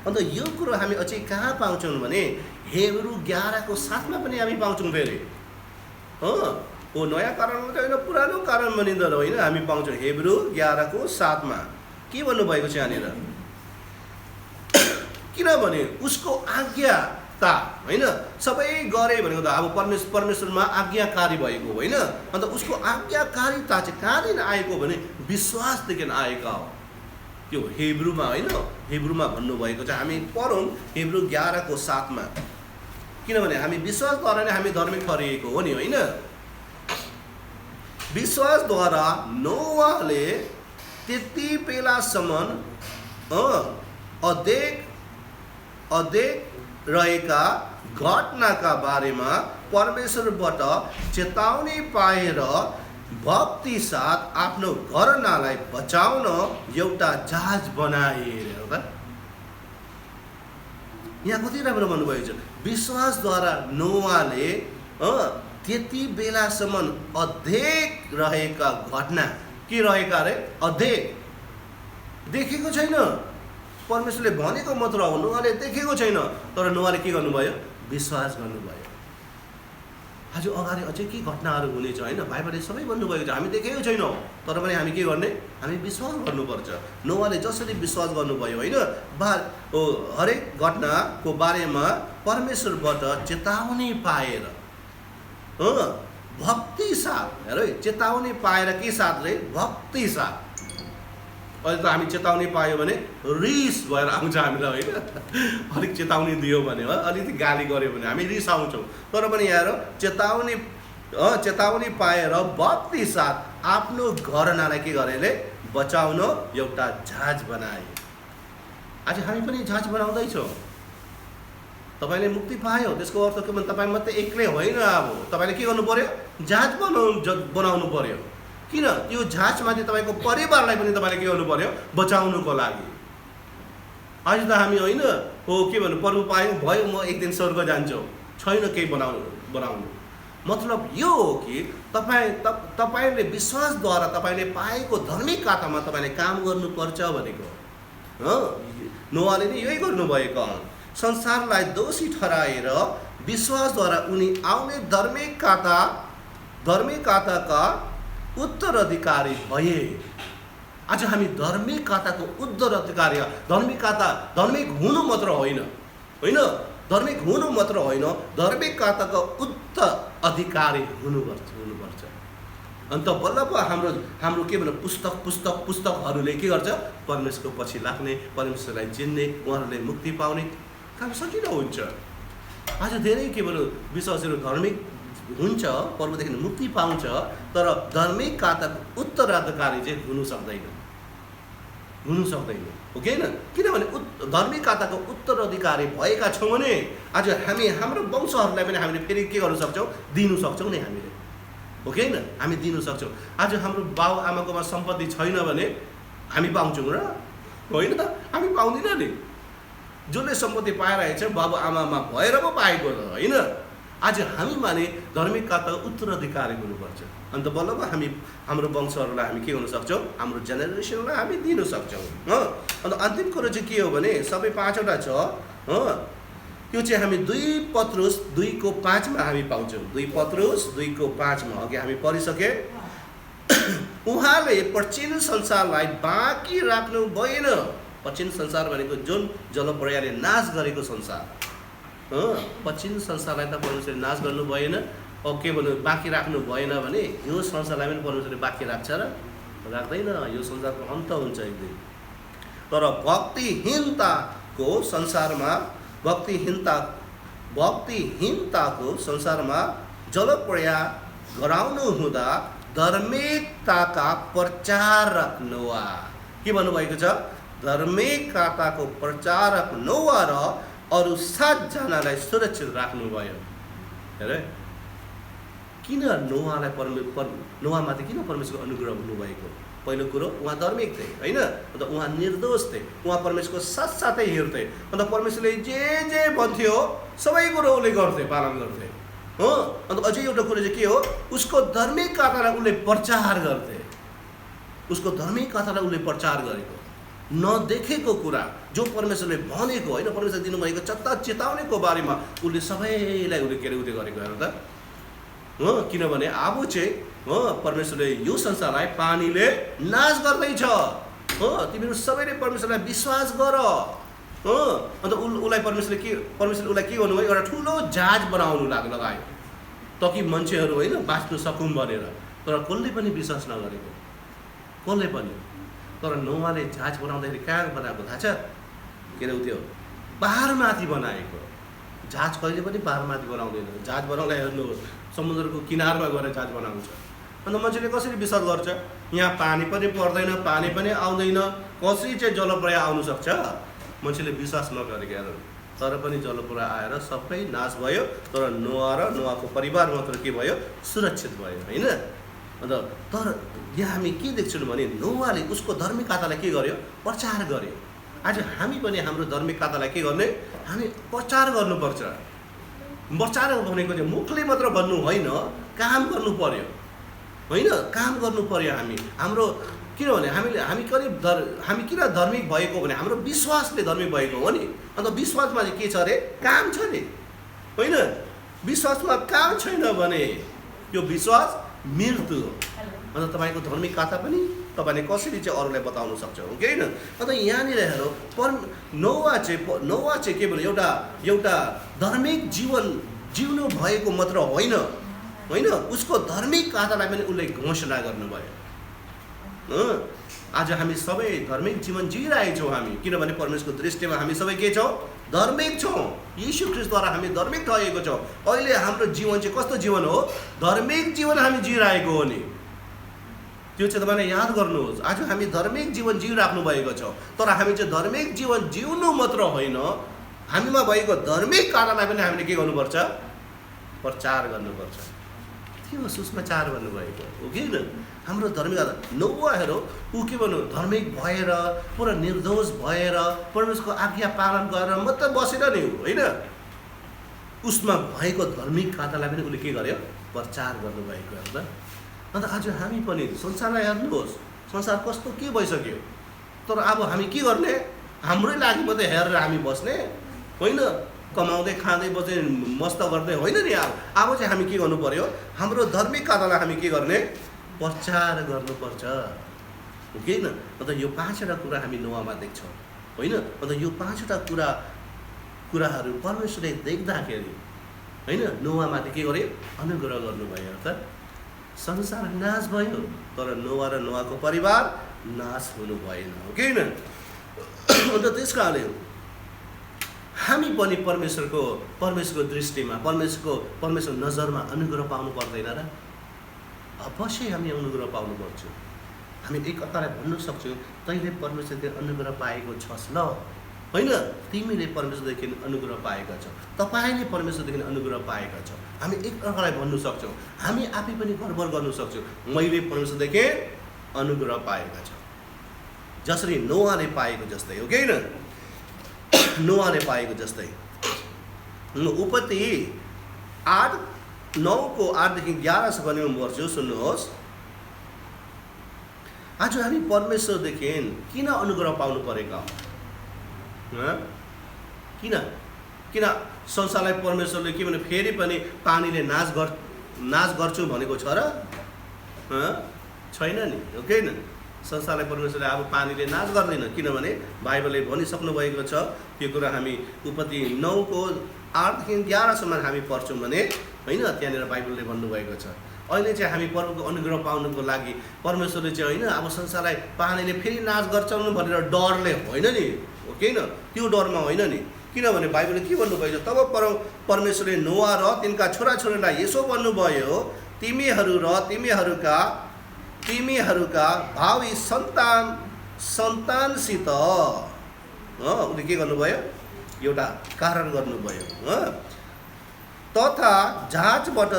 अन्त यो कुरो हामी अझै कहाँ पाउँछौँ भने हेब्रू 11:7 पनि हामी पाउँछौँ फेरि हो। नयाँ कारण मात्रै होइन पुरानो कारण भनिँदैन होइन हामी पाउँछौँ हेब्रू 11:7 के भन्नुभएको छ यहाँनिर? किनभने उसको आज्ञाता होइन सबै गरे भनेको त अब परमेश्वरमा आज्ञाकारी भएको होइन। अन्त उसको आज्ञाकारिता चाहिँ कहाँदेखि आएको भने विश्वासदेखि आएका हो। त्यो हेब्रूमा होइन हेब्रूमा भन्नुभएको छ। हामी पढौँ हेब्रू 11:7 किनभने हामी विश्वासद्वारा नै हामी धार्मिक ठहरिएको हो नि होइन। विश्वासद्वारा नोआले त्यति बेलासम्म अदेख रहेका घटनाका बारेमा परमेश्वरबाट चेतावनी पाएर भक्ति साथ आफ्नो घरनालाई बचाउन एउटा जहाज बनाए। यहाँ कति राम्रो भन्नुभएको छ विश्वासद्वारा नोआले त्यति बेलासम्म अदेख रहेका घटना के रहेका अरे अदेख देखेको छैन। परमेश्वरले भनेको मात्र हो नोआले देखेको छैन। तर नोआले के गर्नुभयो? विश्वास गर्नुभयो। आज अगाडि अझै के घटनाहरू हुनेछ होइन, बाइबलले सबै भन्नुभएको छ, हामी देखेको छैनौँ, तर पनि हामी के गर्ने, हामी विश्वास गर्नुपर्छ। नोआले जसरी विश्वास गर्नुभयो होइन, हरेक घटनाको बारेमा परमेश्वरबाट चेतावनी पाएर भक्ति साथ, हेर है, चेतावनी पाएर के साथले, भक्ति साथ। अहिले त हामी चेतावनी पायो भने रिस भएर आउँछ हामीलाई होइन, अलिक चेतावनी दियो भने हो, अलिकति गाली गऱ्यो भने हामी रिस आउँछौँ, तर पनि यहाँ चेतावनी पाएर भक्ति साथ आफ्नो घरनालाई के गरेले बचाउन एउटा जहाज बनाए। आज हामी पनि जहाज बनाउँदैछौँ। तपाईँले मुक्ति पायो, त्यसको अर्थ के भने तपाईँ मात्रै एक्लै होइन, अब तपाईँले के गर्नु पर्यो, जहाज बनाउनु पर्यो। किन? त्यो जहाजमाथि तपाईँको परिवारलाई पनि तपाईँले के गर्नु पर्यो, बचाउनुको लागि। आज त हामी होइन हो के भन्नु, प्रभु पायौँ भयो, म एक दिन स्वर्ग जान्छु, छैन केही बनाउनु। मतलब यो हो कि तपाईँले विश्वासद्वारा तपाईँले पाएको धार्मिक खातामा तपाईँले काम गर्नुपर्छ भनेको। नोआले नै यही गर्नुभएको, संसारलाई दोषी ठहराएर विश्वासद्वारा उनी आउने धार्मिक खाताका उत्तराधिकारी भए। आज हामी धार्मिक खाताको उत्तराधिकारी, धार्मिक हुनु मात्र होइन, धार्मिक हुनु मात्र होइन, धार्मिक खाताको उत्तराधिकारी हुनुपर्छ। अन्त बल्ल हाम्रो के भन्नु, पुस्तकहरूले के गर्छ, परमेश्वरको पछि लाग्ने, परमेश्वरलाई चिन्ने, उहाँहरूले मुक्ति पाउने काम सजिलो हुन्छ। आज धेरै के भन्नु विश्वासहरू धार्मिक हुन्छ, प्रभुदेखि मुक्ति पाउँछ, तर धार्मिक खाताको उत्तराधिकारी चाहिँ हुनु सक्दैन, हो कि होइन? किनभने धार्मिक खाताको उत्तराधिकारी भएका छौँ भने आज हामी हाम्रो वंशहरूलाई पनि हामीले फेरि के गर्न सक्छौँ, दिनु सक्छौँ नि हामीले, हो कि होइन? हामी दिनु सक्छौँ। आज हाम्रो बाउ आमाकोमा सम्पत्ति छैन भने हामी पाउँछौँ र होइन त, हामी पाउँदैनौँ नि। जसले सम्पत्ति पाइरहेछ बाबु आमामा भएर पो पाएको त होइन। आज हामी माने धार्मिक खाताको उत्तराधिकारी हुनुपर्छ। अन्त बल्ल हामी हाम्रो वंशहरूलाई हामी के गर्न सक्छौँ, हाम्रो जेनेरेसनलाई हामी दिन सक्छौँ। अन्त अन्तिम कुरो चाहिँ के हो भने सबै 5वटा छ, त्यो चाहिँ हामी 2 पत्रुस 2:5 हामी पाउँछौँ। 2 पत्रुस 2:5 अघि हामी पढिसके। उहाँले प्राचीन संसारलाई बाँकी राख्नु भएन। प्राचीन संसार भनेको जुन जलप्रलयले नाश गरेको संसार, प्राचीन संसारलाई त परमेश्वरले नाश गर्नु भएन, के भन्नु बाँकी राख्नु भएन भने यो संसारलाई पनि परमेश्वरले बाँकी राख्छ र राख्दैन। यो संसारको अन्त हुन्छ एक दिन। तर भक्तिहीनताको संसारमा जलप्रलय गराउनु हुँदा धार्मिकताका प्रचारक नोआ के भन्नुभएको छ, धार्मिकताको प्रचारक नोआ र अरू 7 जनालाई सुरक्षित राख्नुभयो। हेर किन नोआमाथि किन परमेश्वरको अनुग्रह हुनुभएको? पहिलो कुरो उहाँ धार्मिक थिए होइन, अन्त उहाँ निर्दोष थिए, उहाँ परमेश्वरको साथसाथै हेर्थे, अन्त परमेश्वरले जे भन्थ्यो सबै कुरो उसले गर्थे, पालन गर्थे हो। अन्त अझै एउटा कुरो चाहिँ के हो, उसको धार्मिक कथालाई उसले प्रचार गर्थे, उसको धार्मिक कथालाई उसले प्रचार गरेको, नदेखेको कुरा जो परमेश्वरले भनेको होइन, परमेश्वरले दिनुभएको चेतावनीको बारेमा उसले सबैलाई उसले के अरे उयो गरेको हेर त हो। किनभने अब चाहिँ हो परमेश्वरले यो संसारलाई पानीले नाश गर्दैछ हो, तिमीहरू सबैले परमेश्वरलाई विश्वास गर हो। अन्त उसलाई परमेश्वरले उसलाई के गर्नुभयो, एउटा ठुलो जहाज बनाउनु लगायो ताकि मान्छेहरू होइन बाँच्नु सकौँ भनेर। तर कसले पनि विश्वास नगरेको, कसले पनि। तर नोआले जहाज बनाउँदाखेरि कहाँ बनाएको थाहा छ, के अरे त्यो पहाडमाथि बनाएको। जहाज कहिले पनि पहाडमाथि बनाउँदैन, जहाज बनाउँदा हेर्नुहोस् समुद्रको किनारमा गएर जहाज बनाउँछ। अन्त मान्छेले कसरी विश्वास गर्छ, यहाँ पानी पनि पर्दैन, पानी पनि आउँदैन, कसरी चाहिँ जलप्रलय आउनु सक्छ? मान्छेले विश्वास नगरेको हेर। तर पनि जलप्रलय आएर सबै नाश भयो, तर नोआ र नोआको परिवार मात्र के भयो, सुरक्षित भयो होइन। अन्त तर यहाँ हामी के देख्छौँ भने नोआले उसको धार्मिक कथालाई के गर्यो, प्रचार गर्यो। आज हामी पनि हाम्रो धार्मिक कथालाई के गर्ने, हामी प्रचार गर्नुपर्छ। प्रचार भनेको चाहिँ मुखले मात्र भन्नु होइन, काम गर्नु पर्यो होइन, काम गर्नु पर्यो। हाम्रो किनभने हामी किन धार्मिक भएको भने हाम्रो विश्वासले धार्मिक भएको हो नि। अन्त विश्वासमा चाहिँ के छ अरे, काम छ नि होइन। विश्वासमा काम छैन भने यो विश्वास मृत्यु हो। अन्त तपाईँको धार्मिकता पनि तपाईँले कसरी चाहिँ अरूलाई बताउन सक्छ हो कि होइन। अन्त यहाँनिर हेरौँ नोआ चाहिँ के भन्यो एउटा धार्मिक जीवन जिउनु भएको मात्र होइन उसको धार्मिकतालाई पनि उसले घोषणा गर्नुभयो। आज हामी सबै धार्मिक जीवन जिइरहेको छौँ हामी, किनभने परमेश्वरको दृष्टिमा हामी सबै के छौँ? धार्मिक छौँ। यीशु ख्रीष्टद्वारा हामी धार्मिक ठहरेको छौँ। अहिले हाम्रो जीवन चाहिँ कस्तो जीवन हो? धार्मिक जीवन हामी जिइरहेको हो नि। त्यो चाहिँ तपाईँले याद गर्नुहोस्। आज हामी धार्मिक जीवन जिइराख्नु भएको छ, तर हामी चाहिँ धार्मिक जीवन जिउनु मात्र होइन, हामीमा भएको धार्मिक कार्यलाई पनि हामीले के गर्नुपर्छ? प्रचार गर्नुपर्छ। त्यो सुसमाचार भन्नुभएको हो कि होइन। हाम्रो धार्मिक नोआ हेरौँ, ऊ के भन्नु? धार्मिक भएर पुरा निर्दोष भएर परमेश्वरको आज्ञा पालन गरेर मात्र बसेर नि होइन, उसमा भएको धार्मिक खातालाई पनि उसले के गर्यो? प्रचार गर्नुभएको हेर्दा। अन्त आज हामी पनि संसारलाई हेर्नुहोस्, संसार कस्तो के भइसक्यो, तर अब हामी के गर्ने? हाम्रै लागि मात्रै हेरेर हामी बस्ने होइन, कमाउँदै खाँदै बस्दै मस्त गर्दै होइन नि। अब चाहिँ हामी के गर्नु पर्यो? हाम्रो धार्मिक खातालाई हामी के गर्ने? प्रचार गर्नुपर्छ हो कि होइन। अन्त यो 5वटा कुरा हामी नोआमा देख्छौँ होइन। अन्त यो 5वटा कुराहरू परमेश्वरले देख्दाखेरि होइन नोआमाथि के गर्यो? अनुग्रह गर्नुभयो। अर्थात् संसार नाश भयो, तर नोआ र नोआको परिवार नाश हुनु भएन हो कि होइन। अन्त त्यस कारणले हामी पनि परमेश्वरको दृष्टिमा परमेश्वर नजरमा अनुग्रह पाउनु पर्दैन र? अवश्य हामी अनुग्रह पाउनुपर्छ। हामी एकअर्कालाई भन्न सक्छौँ, तैँले परमेश्वरले अनुग्रह पाएको छस् ल होइन, तिमीले परमेश्वरदेखि अनुग्रह पाएका छौ, तपाईँले परमेश्वरदेखि अनुग्रह पाएका छौ। हामी एकअर्कालाई भन्नु सक्छौँ, हामी आफै पनि गर्व गर्नु सक्छौँ, मैले परमेश्वरदेखि अनुग्रह पाएका छौँ, जसरी नोआले पाएको जस्तै हो कि होइन। नोआले पाएको जस्तै। उत्पत्ति 9को 8देखि 11सम्म पढ्छु, सुन्नुहोस्। आज हामी परमेश्वरदेखि किन अनुग्रह पाउनु परेका? किन संसारलाई परमेश्वरले के भने फेरि पनि पानीले नाश गर्छु भनेको छ र? छैन नि हो कि होइन। संसारलाई परमेश्वरले अब पानीले नाश गर्दैन, किनभने बाइबलले भनिसक्नु भएको छ। त्यो कुरा हामी उत्पत्ति 9को 8देखि 11सम्म हामी पढ्छौँ भने होइन, त्यहाँनिर बाइबलले भन्नुभएको छ। अहिले चाहिँ हामी प्रभुको अनुग्रह पाउनुको लागि परमेश्वरले चाहिँ होइन अब संसारलाई पानीले फेरि नाश गर्छन् भनेर डरले होइन नि हो कि होइन, त्यो डरमा होइन नि। किनभने बाइबलले के भन्नुभएको छ? तब परमेश्वरले नोआ र तिनका छोराछोरीलाई यसो भन्नुभयो, तिमीहरू र तिमीहरूका भावी सन्तानसित उसले के गर्नुभयो? एउटा कारण गर्नुभयो। तथा जहाजबाट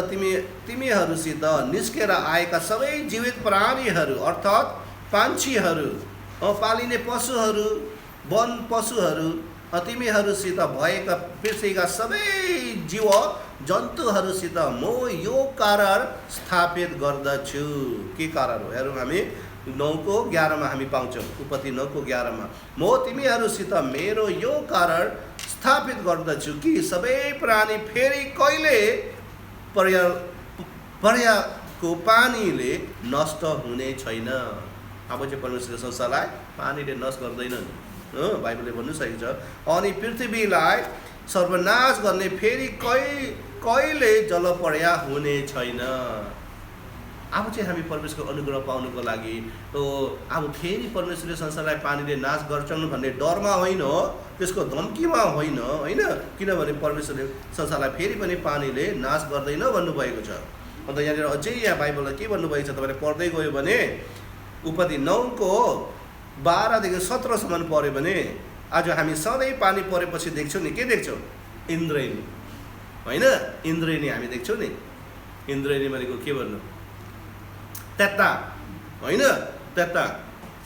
तिमीहरूसित निस्केर आएका सबै जीवित प्राणीहरू अर्थात् पान्छीहरू, पालिने पशुहरू, वन पशुहरू, तिमीहरूसित भएका पृथ्वीका सबै जीव जन्तुहरूसित म यो कारण स्थापित गर्दछु। के कारण हो? हेरौँ हामी 9को 11मा हामी पाउँछौँ। उत्पत्ति 9को 11मा म तिमीहरूसित मेरो यो कारण स्थापित गर्दछु कि सबै प्राणी फेरि कहिले पर्याको पानीले नष्ट हुने छैन। अब चाहिँ परमेश्वरले संसारलाई पानीले नष्ट गर्दैन, बाइबलले भन्नुसकेको छ। अनि पृथ्वीलाई सर्वनाश गर्ने फेरि कहिले जलपर्या हुने छैन। अब चाहिँ हामी परमेश्वरको अनुग्रह पाउनुको लागि अब फेरि परमेश्वरले संसारलाई पानीले नाश गर्छन् भन्ने डरमा होइन, त्यसको धम्कीमा होइन होइन, किनभने परमेश्वरले संसारलाई फेरि पनि पानीले नाश गर्दैन भन्नुभएको छ। अन्त यहाँनिर अझै यहाँ बाइबलमा के भन्नुभएको छ तपाईँले पढ्दै गयो भने उत्पत्ति 9को 12देखि 17सम्म पढ्यो भने आज हामी सधैँ पानी परेपछि देख्छौँ नि, के देख्छौँ? इन्द्रेणी होइन, इन्द्रेणी हामी देख्छौँ नि। इन्द्रेणी भनेको के भन्नु? त्यत्ता होइन, त्यत्ता।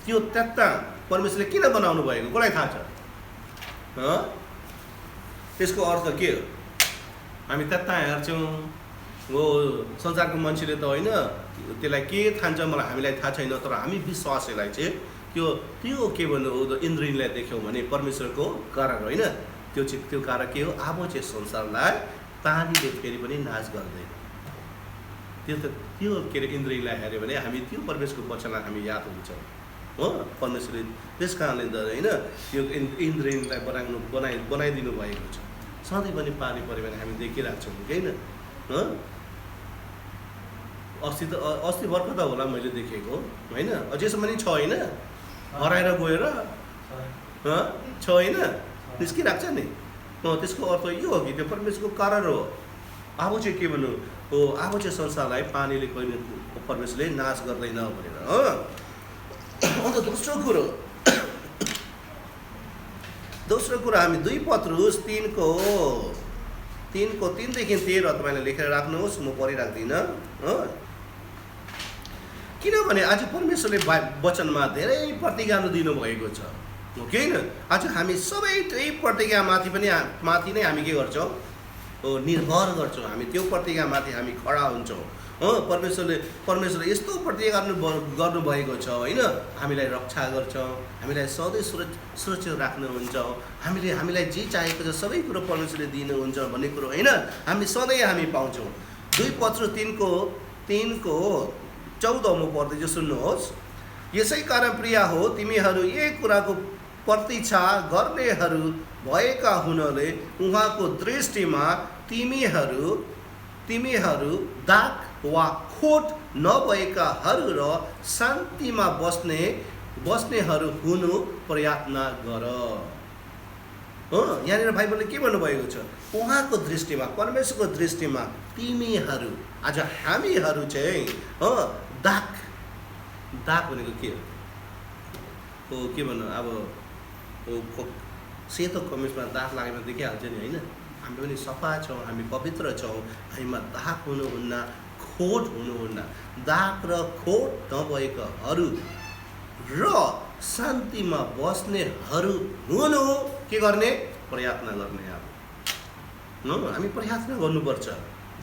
त्यो त्यत्ता परमेश्वरले किन बनाउनु भएको कसलाई थाहा छ? त्यसको अर्थ के हो? हामी त्यत्ता हेर्छौँ, हो संसारको मान्छेले त होइन त्यसलाई के ठान्छ मलाई हामीलाई थाहा छैन, तर हामी विश्वासीलाई चाहिँ त्यो के भन्नु इन्द्रेणीलाई देख्यौँ भने परमेश्वरको कारण होइन, त्यो कारण के हो? अब चाहिँ संसारलाई पानीले फेरि पनि नाश गर्दैन। त्यो के अरे इन्द्रियलाई हेऱ्यो भने हामी त्यो परमेश्वरको वचनलाई हामी याद हुन्छ हो। परमेश्वरले त्यस कारणले होइन त्यो इन्द्रियलाई बनाइदिनु भएको छ। सधैँ पनि पानी पऱ्यो भने हामी देखिरहेको छौँ होइन। अस्ति भर्खर त होला मैले देखेको होइन, अझैसम्म नि छ होइन, हराएर गएर छ होइन, निस्किरहेको छ नि। त्यसको अर्थ यो हो कि त्यो परमेश्वरको कारण हो। अब चाहिँ के भन्नु हो, अब चाहिँ संसारलाई पानीले कहिले परमेश्वरले नाश गर्दैन भनेर। अन्त दोस्रो कुरा हामी 2 पत्रुस 3को 3देखि 13 तपाईँले लेखेर राख्नुहोस्, म पढिराख्दिनँ। किनभने आज परमेश्वरले वचनमा धेरै प्रतिज्ञाहरू दिनुभएको छ होइन। आज हामी सबै त्यही प्रतिज्ञामाथि नै हामी के गर्छौँ, निर्भर गर्छौँ। हामी त्यो प्रतिज्ञामाथि हामी खडा हुन्छौँ। परमेश्वरले यस्तो प्रतिज्ञा गर्नुभएको छ होइन, हामीलाई रक्षा गर्छ, हामीलाई सधैँ सुरक्षित राख्नुहुन्छ, हामीलाई जे चाहेको छ सबै कुरो परमेश्वरले दिनुहुन्छ भन्ने कुरो होइन, हामी सधैँ हामी पाउँछौँ। 2 पत्रुस 3को 14 म पढ्दैछु, सुन्नुहोस्। यसै कारण प्रिय हो, तिमीहरू एक कुराको प्रतीक्षा गर्नेहरू भएका हुनाले उहाँको दृष्टिमा तिमीहरू दाग वा खोट नभएकाहरू र शान्तिमा बस्नेहरू हुनु प्रयत्न गर। यहाँनिर बाइबलले के भन्नुभएको छ, उहाँको दृष्टिमा, परमेश्वरको दृष्टिमा तिमीहरू, आज हामीहरू चाहिँ दाग भनेको के हो, के भन्नु, अब सेतो कमिजमा दाग लागेर देखिहाल्छ नि होइन। हामी पनि सफा छौँ, हामी पवित्र छौँ, हामीमा दाग हुनुहुन्न, खोट हुनुहुन्न। दाग र खोट नभएकाहरू र शान्तिमा बस्नेहरू हुनु के गर्ने, प्रयत्न गर्ने। अब हामी प्रयत्न गर्नुपर्छ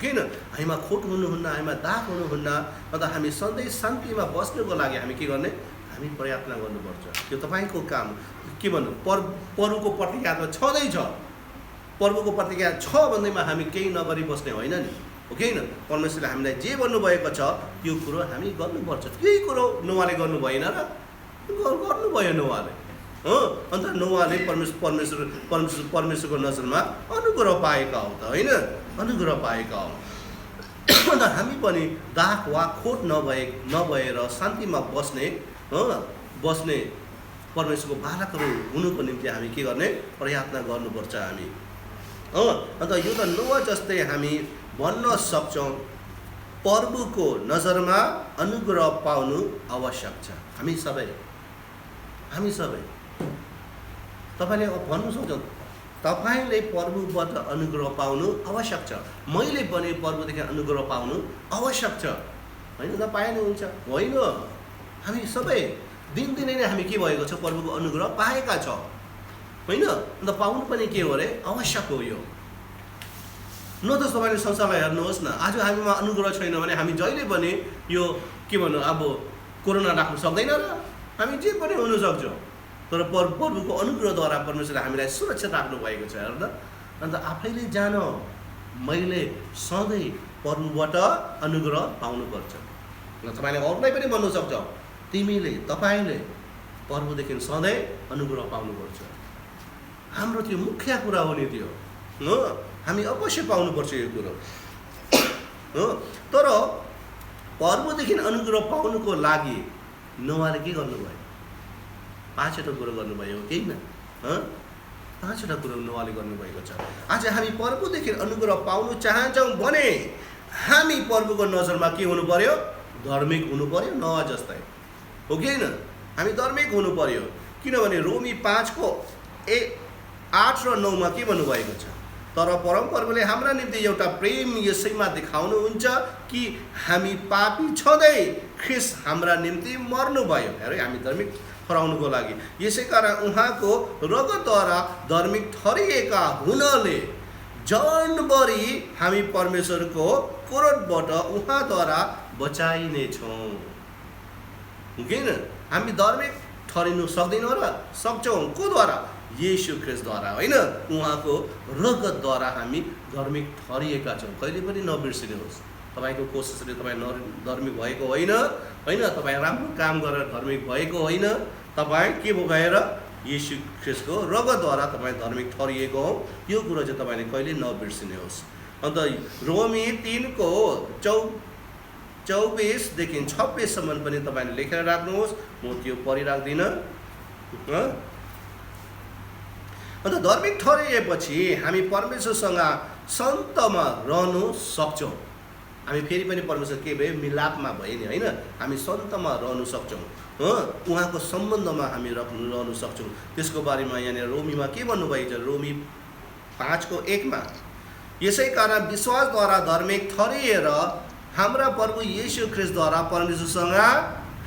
किन, हामीमा खोट हुनुहुन्न, हामीमा दाग हुनुहुन्न। अन्त हामी सधैँ शान्तिमा बस्नुको लागि हामी के गर्ने, हामी प्रयत्न गर्नुपर्छ। त्यो तपाईँको काम। के भन्नु, प्रभुको प्रतिज्ञा त छँदैछ, प्रभुको प्रतिज्ञा छ भन्दैमा हामी केही नगरी बस्ने होइन नि, हो कि होइन। परमेश्वरले हामीलाई जे भन्नुभएको छ त्यो कुरो हामी गर्नुपर्छ। त्यही कुरो नोआले गर्नु भएन र, गर्नुभयो नोआले। अन्त नोआले परमेश्वरको नजरमा अनुग्रह पाएका हो त होइन, अनुग्रह पाएका हो। अन्त हामी पनि दाग वा खोट नभएर शान्तिमा बस्ने परमेश्वरको बालकहरू हुनुको निम्ति हामी के गर्ने, प्रयत्न गर्नुपर्छ हामी। अन्त यो त नोआ जस्तै हामी भन्न सक्छौँ, प्रभुको नजरमा अनुग्रह पाउनु आवश्यक छ। हामी सबै तपाईँले भन्नु सक्छ, तपाईँले प्रभुबाट अनुग्रह पाउनु आवश्यक छ, मैले पनि प्रभुदेखि अनुग्रह पाउनु आवश्यक छ होइन। पाएनुहुन्छ होइन, हामी सबै दिनदिनै नै हामी के भएको छ, प्रभुको अनुग्रह पाएका छौँ होइन। अन्त पाउनु पनि के हो अरे, आवश्यक हो। यो न त तपाईँले संसारलाई हेर्नुहोस् न, आज हामीमा अनुग्रह छैन भने हामी जहिले पनि यो के भन्नु, अब कोरोना राख्नु सक्दैन र, हामी जे पनि हुन सक्छौँ। तर प्रभुको अनुग्रहद्वारा परमेश्वरले हामीलाई सुरक्षित राख्नु भएको छ हेर्दा। अन्त आफैले जान, मैले सधैँ प्रभुबाट अनुग्रह पाउनुपर्छ। तपाईँले अरूलाई पनि भन्नु सक्छ, तपाईँले प्रभुदेखि सधैँ अनुग्रह पाउनुपर्छ। हाम्रो त्यो मुख्य कुरा हो नि त्यो, हामी अवश्य पाउनुपर्छ यो कुरो। तर प्रभुदेखि अनुग्रह पाउनुको लागि नोआले के गर्नुभयो, 5वटा कुरो गर्नुभयो कि होइन। 5वटा कुरो नोआले गर्नुभएको छ। आज हामी प्रभुदेखि अनुग्रह पाउनु चाहन्छौँ भने हामी प्रभुको नजरमा के हुनु पर्यो, धार्मिक हुनु पर्यो, नोआ जस्तै, हो कि होइन। हामी धार्मिक हुनु पर्यो, किनभने रोमी 5को 8 र 9 के भन्नुभएको छ, तर परमप्रभुले हाम्रा निम्ति एउटा प्रेम यसैमा देखाउनुहुन्छ कि हामी पापी छँदै ख्रिस्ट हाम्रा निम्ति मर्नुभयो अरे हामी धार्मिक ठहराउनुको लागि। यसै कारण उहाँको रगतद्वारा धार्मिक ठहरिएका हुनाले जनबरी हामी परमेश्वरको क्रोधबाट उहाँद्वारा बचाइनेछौँ। किन हामी धार्मिक ठहरिनु सक्दैनौँ र सक्छौँ, कोद्वारा, येशू ख्रिस्टद्वारा होइन, उहाँको रगतद्वारा हामी धार्मिक ठहरिएका छौँ। कहिले पनि नबिर्सिनुहोस्, तपाईँको कोसिसले तपाईँ धार्मिक भएको होइन, तपाईँ राम्रो काम गरेर धार्मिक भएको होइन, तपाईँ के भएर येशू ख्रिस्टको रगतद्वारा तपाईँ धार्मिक ठहरिएको हो। यो कुरो चाहिँ तपाईँले कहिले नबिर्सिनुहोस्। अन्त रोमी 3को 24देखि 26सम्म पनि तपाईँले लेखेर राख्नुहोस्, म त्यो पढिराख्दिनँ। अन्त धार्मिक ठहरिएपछि हामी परमेश्वरसँग सन्तमा रहनु सक्छौँ। हामी फेरि पनि परमेश्वर के भयो, मिलापमा भयो नि होइन, हामी सन्तमा रहनु सक्छौँ, उहाँको सम्बन्धमा हामी रहनु सक्छौँ। त्यसको बारेमा यहाँनिर रोमीमा के भन्नुभएको छ, रोमी 5:1मा, यसै कारण विश्वासद्वारा धार्मिक ठहरिएर हाम्रा प्रभु येशू ख्रिस्टद्वारा परमेश्वरसँग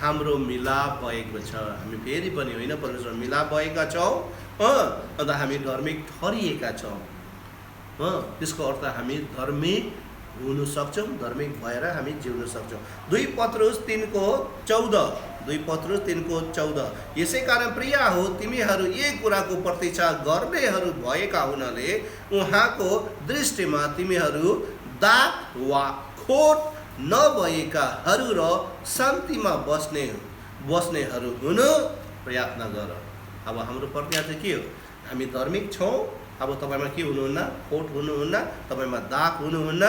हाम्रो मिलाप भएको छ। हामी फेरि पनि होइन, परमेश्वर मिलाप भएका छौँ, अन्त हामी धार्मिक ठहरिएका छौँ। त्यसको अर्थ हामी धार्मिक हुन सक्छौँ, धार्मिक भएर हामी जिउन सक्छौँ। 2 पत्रुस 3:14 यसै कारण प्रिय हो, तिमीहरू एक कुराको प्रतीक्षा गर्नेहरू भएका हुनाले उहाँको दृष्टिमा तिमीहरू दाग वा खोट नभएकाहरू र शान्तिमा बस्नेहरू हुन प्रयत्न गर। अब हाम्रो प्रत्याशा के हो, हामी धार्मिक छौँ। अब तपाईँमा के हुनुहुन्न, खोट हुनुहुन्न, तपाईँमा दाग हुनुहुन्न,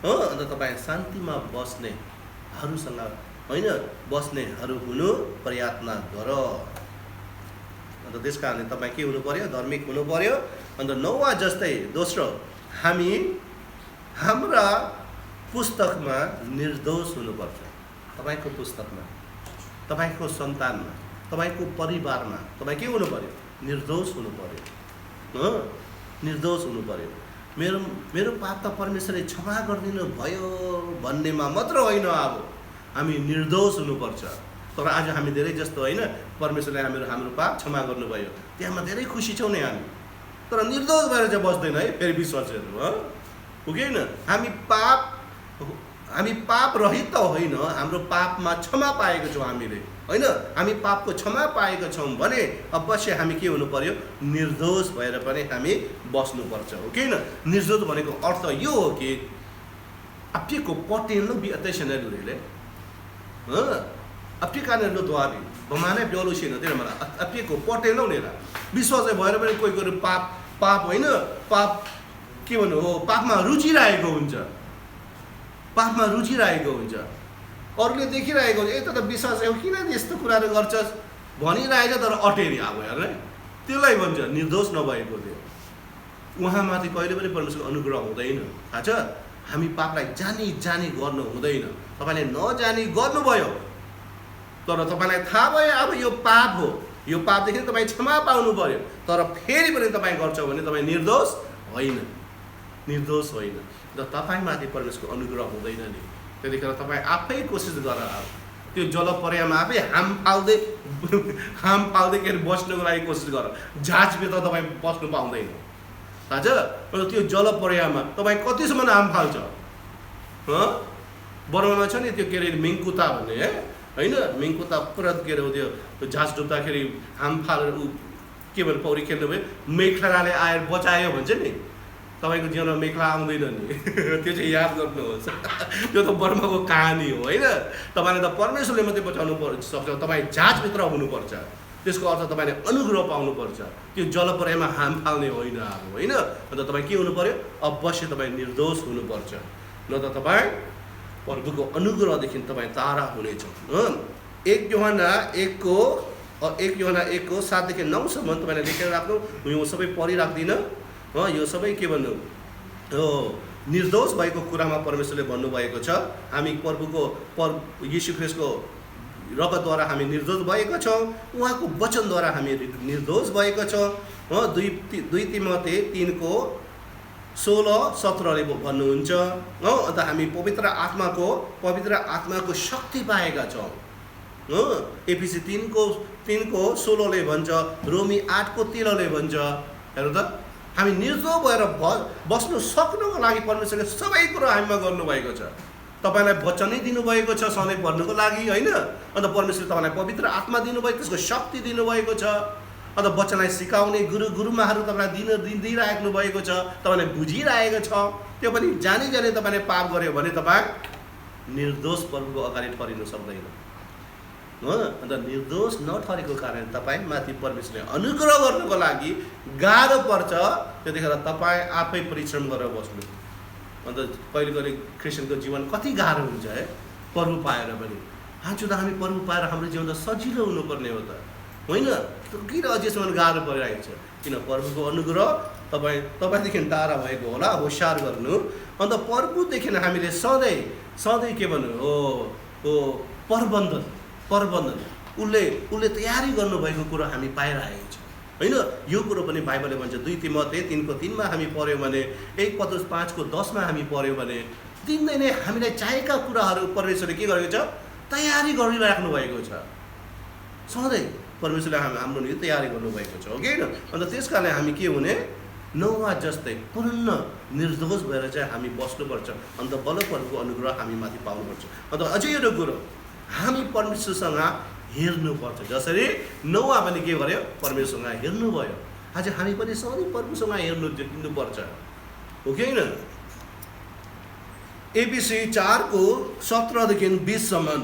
अन्त तपाईँ शान्तिमा बस्नेहरूसँग होइन, बस्नेहरू हुनु प्रयत्न गर। अन्त त्यस कारणले तपाईँ के हुनु पर्यो, धार्मिक हुनु पर्यो। अन्त नोआ जस्तै दोस्रो, हामी हाम्रा पुस्तकमा निर्दोष हुनुपर्छ। तपाईँको पुस्तकमा, तपाईँको सन्तानमा, तपाईँको परिवारमा तपाईँ के हुनु पर्यो, निर्दोष हुनु पर्यो, निर्दोष हुनु पर्यो। मेरो पाप त परमेश्वरले क्षमा गरिदिनु भयो भन्नेमा मात्र होइन, अब हामी निर्दोष हुनुपर्छ। तर आज हामी धेरै जस्तो होइन, परमेश्वरले हाम्रो पाप क्षमा गर्नुभयो, त्यहाँमा धेरै खुसी छौँ नि हामी, तर निर्दोष भएर चाहिँ बस्दैन है फेरि विश्वासहरू, हो कि होइन। हामी पाप रहित त होइन, हाम्रो पापमा क्षमा पाएको छौँ हामीले होइन, हामी पापको क्षमा पाएका छौँ भने अवश्य हामी के हुनु पर्यो, निर्दोष भएर पनि हामी बस्नुपर्छ, हो कि होइन। निर्दोष भनेको अर्थ यो हो कि appico potendo bi attenzione lurele appicanelo doabi बमाने ब्याउलो छैन त्यही मलाई appico potendo नेरा विश्वासै भएर पनि कोही कोही पाप होइन पाप के भन्नु हो पापमा रुचि राखेको हुन्छ अरूले देखिरहेको हुन्छ त विश्वास हो किन यस्तो कुराहरू गर्छस् भनिरहेछ तर अटेरी अब हेर्ने त्यसलाई भन्छ निर्दोष नभएको थियो उहाँमाथि कहिले पनि परमेश्वरको अनुग्रह हुँदैन थाहा छ हामी पापलाई जानी गर्नु हुँदैन तपाईले नजानी गर्नुभयो तर तपाईलाई थाहा भयो अब यो पाप हो यो पापदेखि तपाई क्षमा पाउनु पर्यो तर फेरि पनि तपाई गर्छ भने तपाई निर्दोष होइन र तपाईमाथि परमेश्वरको अनुग्रह हुँदैन नि त्यतिखेर तपाई आफै कोसिस गरेर त्यो जलपर्यामा आफै हाम पाल्दै के बस्नको लागि कोसिस गर झाँचभित्र तपाई बस्नु पाउँदैन थाहा छ त्यो जलपर्यामा तपाई कतिसम्म हाम फाल्छ बर्मामा छ नि त्यो के अरे मिङकुता भन्ने हैन मिङकुता पुरा के अरे त्यो झाँच डुब्दाखेरि हाम फालेर के भन्छ पौडी खेल्नु भयो मेखलाले आएर बचायो भन्छ नि तपाईको जीवनमा मेखला आउँदैन नि त्यो चाहिँ याद गर्नुहोस् त्यो त बर्माको कहानी हो हैन तपाईले त परमेश्वरले मात्रै बचाउनु सक्छ तपाई झाँचभित्र हुनुपर्छ त्यसको अर्थ तपाईले अनुग्रह पाउनुपर्छ त्यो जलपर्यामा हाम फाल्ने होइन अब हैन अन्त तपाई के हुनु पर्यो अवश्य तपाई निर्दोष हुनुपर्छ न त तपाई प्रभुको अनुग्रहदेखि तपाई टाढा हुनेछ 1 यूहन्ना 1 को 7 देखि 9 सम्म तपाईले लेखेर राख्नु यो सबै पढि राख्दिन यो सबै के भन्नु निर्दोष भएको कुरामा परमेश्वरले भन्नुभएको छ हामी प्रभुको येशू ख्रीष्टको रगतद्वारा हामी निर्दोष भएका छौँ उहाँको वचनद्वारा हामी निर्दोष भएका छौँ 2 तिमोथी 3 को 16-17 ले भन्नुहुन्छ अन्त हामी पवित्र आत्माको शक्ति पाएका छौँ एफिसी 3 को 16 ले भन्छ रोमी 8 को 13 ले भन्छ हेर्नु त हामी निर्दोष भएर बस्नु सक्नुको लागि परमेश्वरले सबै कुरा हामीमा गर्नुभएको छ तपाईलाई वचनै दिनुभएको छ सधैँ पढ्नुको लागि हैन अन्त परमेश्वरले तपाईलाई पवित्र आत्मा दिनुभएको त्यसको शक्ति दिनुभएको छ अन्त बच्चालाई सिकाउने गुरुमाहरू तपाईँलाई दिइराख्नु भएको छ, तपाईँले बुझिरहेको छ, त्यो पनि जानी तपाईँले पाप गर्यो भने तपाईँ निर्दोष प्रभुको अगाडि ठहरिनु सक्दैन हो। अन्त निर्दोष नठहरेको कारण तपाईँ माथि परमेश्वरले अनुग्रह गर्नुको लागि गाह्रो पर्छ। त्यतिखेर तपाईँ आफै परिश्रम गरेर बस्नु। अन्त कहिले कहिले क्रिस्चियनको जीवन कति गाह्रो हुन्छ है, प्रभु पाएर पनि। त हामी प्रभु पाएर हाम्रो जीवन त सजिलो हुनुपर्ने हो त होइन, किन अझैसम्म गाह्रो परिरहेको छ? किन प्रभुको अनुग्रह तपाईँदेखि टाढा भएको होला, होसियार गर्नु। अन्त प्रभुदेखि हामीले सधैँ के भन्नु हो प्रबन्धन उसले तयारी गर्नुभएको कुरो हामी पाइरहेको छ होइन। यो कुरो पनि बाइबलले भन्छ 2 तिमोथी 3:3 हामी पढ्यौँ भने, 1 पत्रुस 5:10 हामी पढ्यौँ भने, दिनदै नै हामीलाई चाहिएका कुराहरू परमेश्वरले के गरेको छ, तयारी गरिराख्नु भएको छ। सधैँ परमेश्वरले हाम्रो निम्ति तयारी गर्नुभएको छ हो कि होइन। अन्त त्यस कारणले हामी के हुने, नोआ जस्तै पूर्ण निर्दोष भएर चाहिँ हामी बस्नुपर्छ। अन्त बल्ल प्रभुको अनुग्रह हामी माथि पाउनुपर्छ। अन्त अझै एउटा कुरो, हामी परमेश्वरसँग हेर्नुपर्छ। जसरी नोआ पनि के गर्यो, परमेश्वरसँग हेर्नुभयो। आज हामी पनि सधैँ प्रभुसँग हेर्नुपर्छ हो कि होइन। एफिसी 4:17देखि 20सम्म,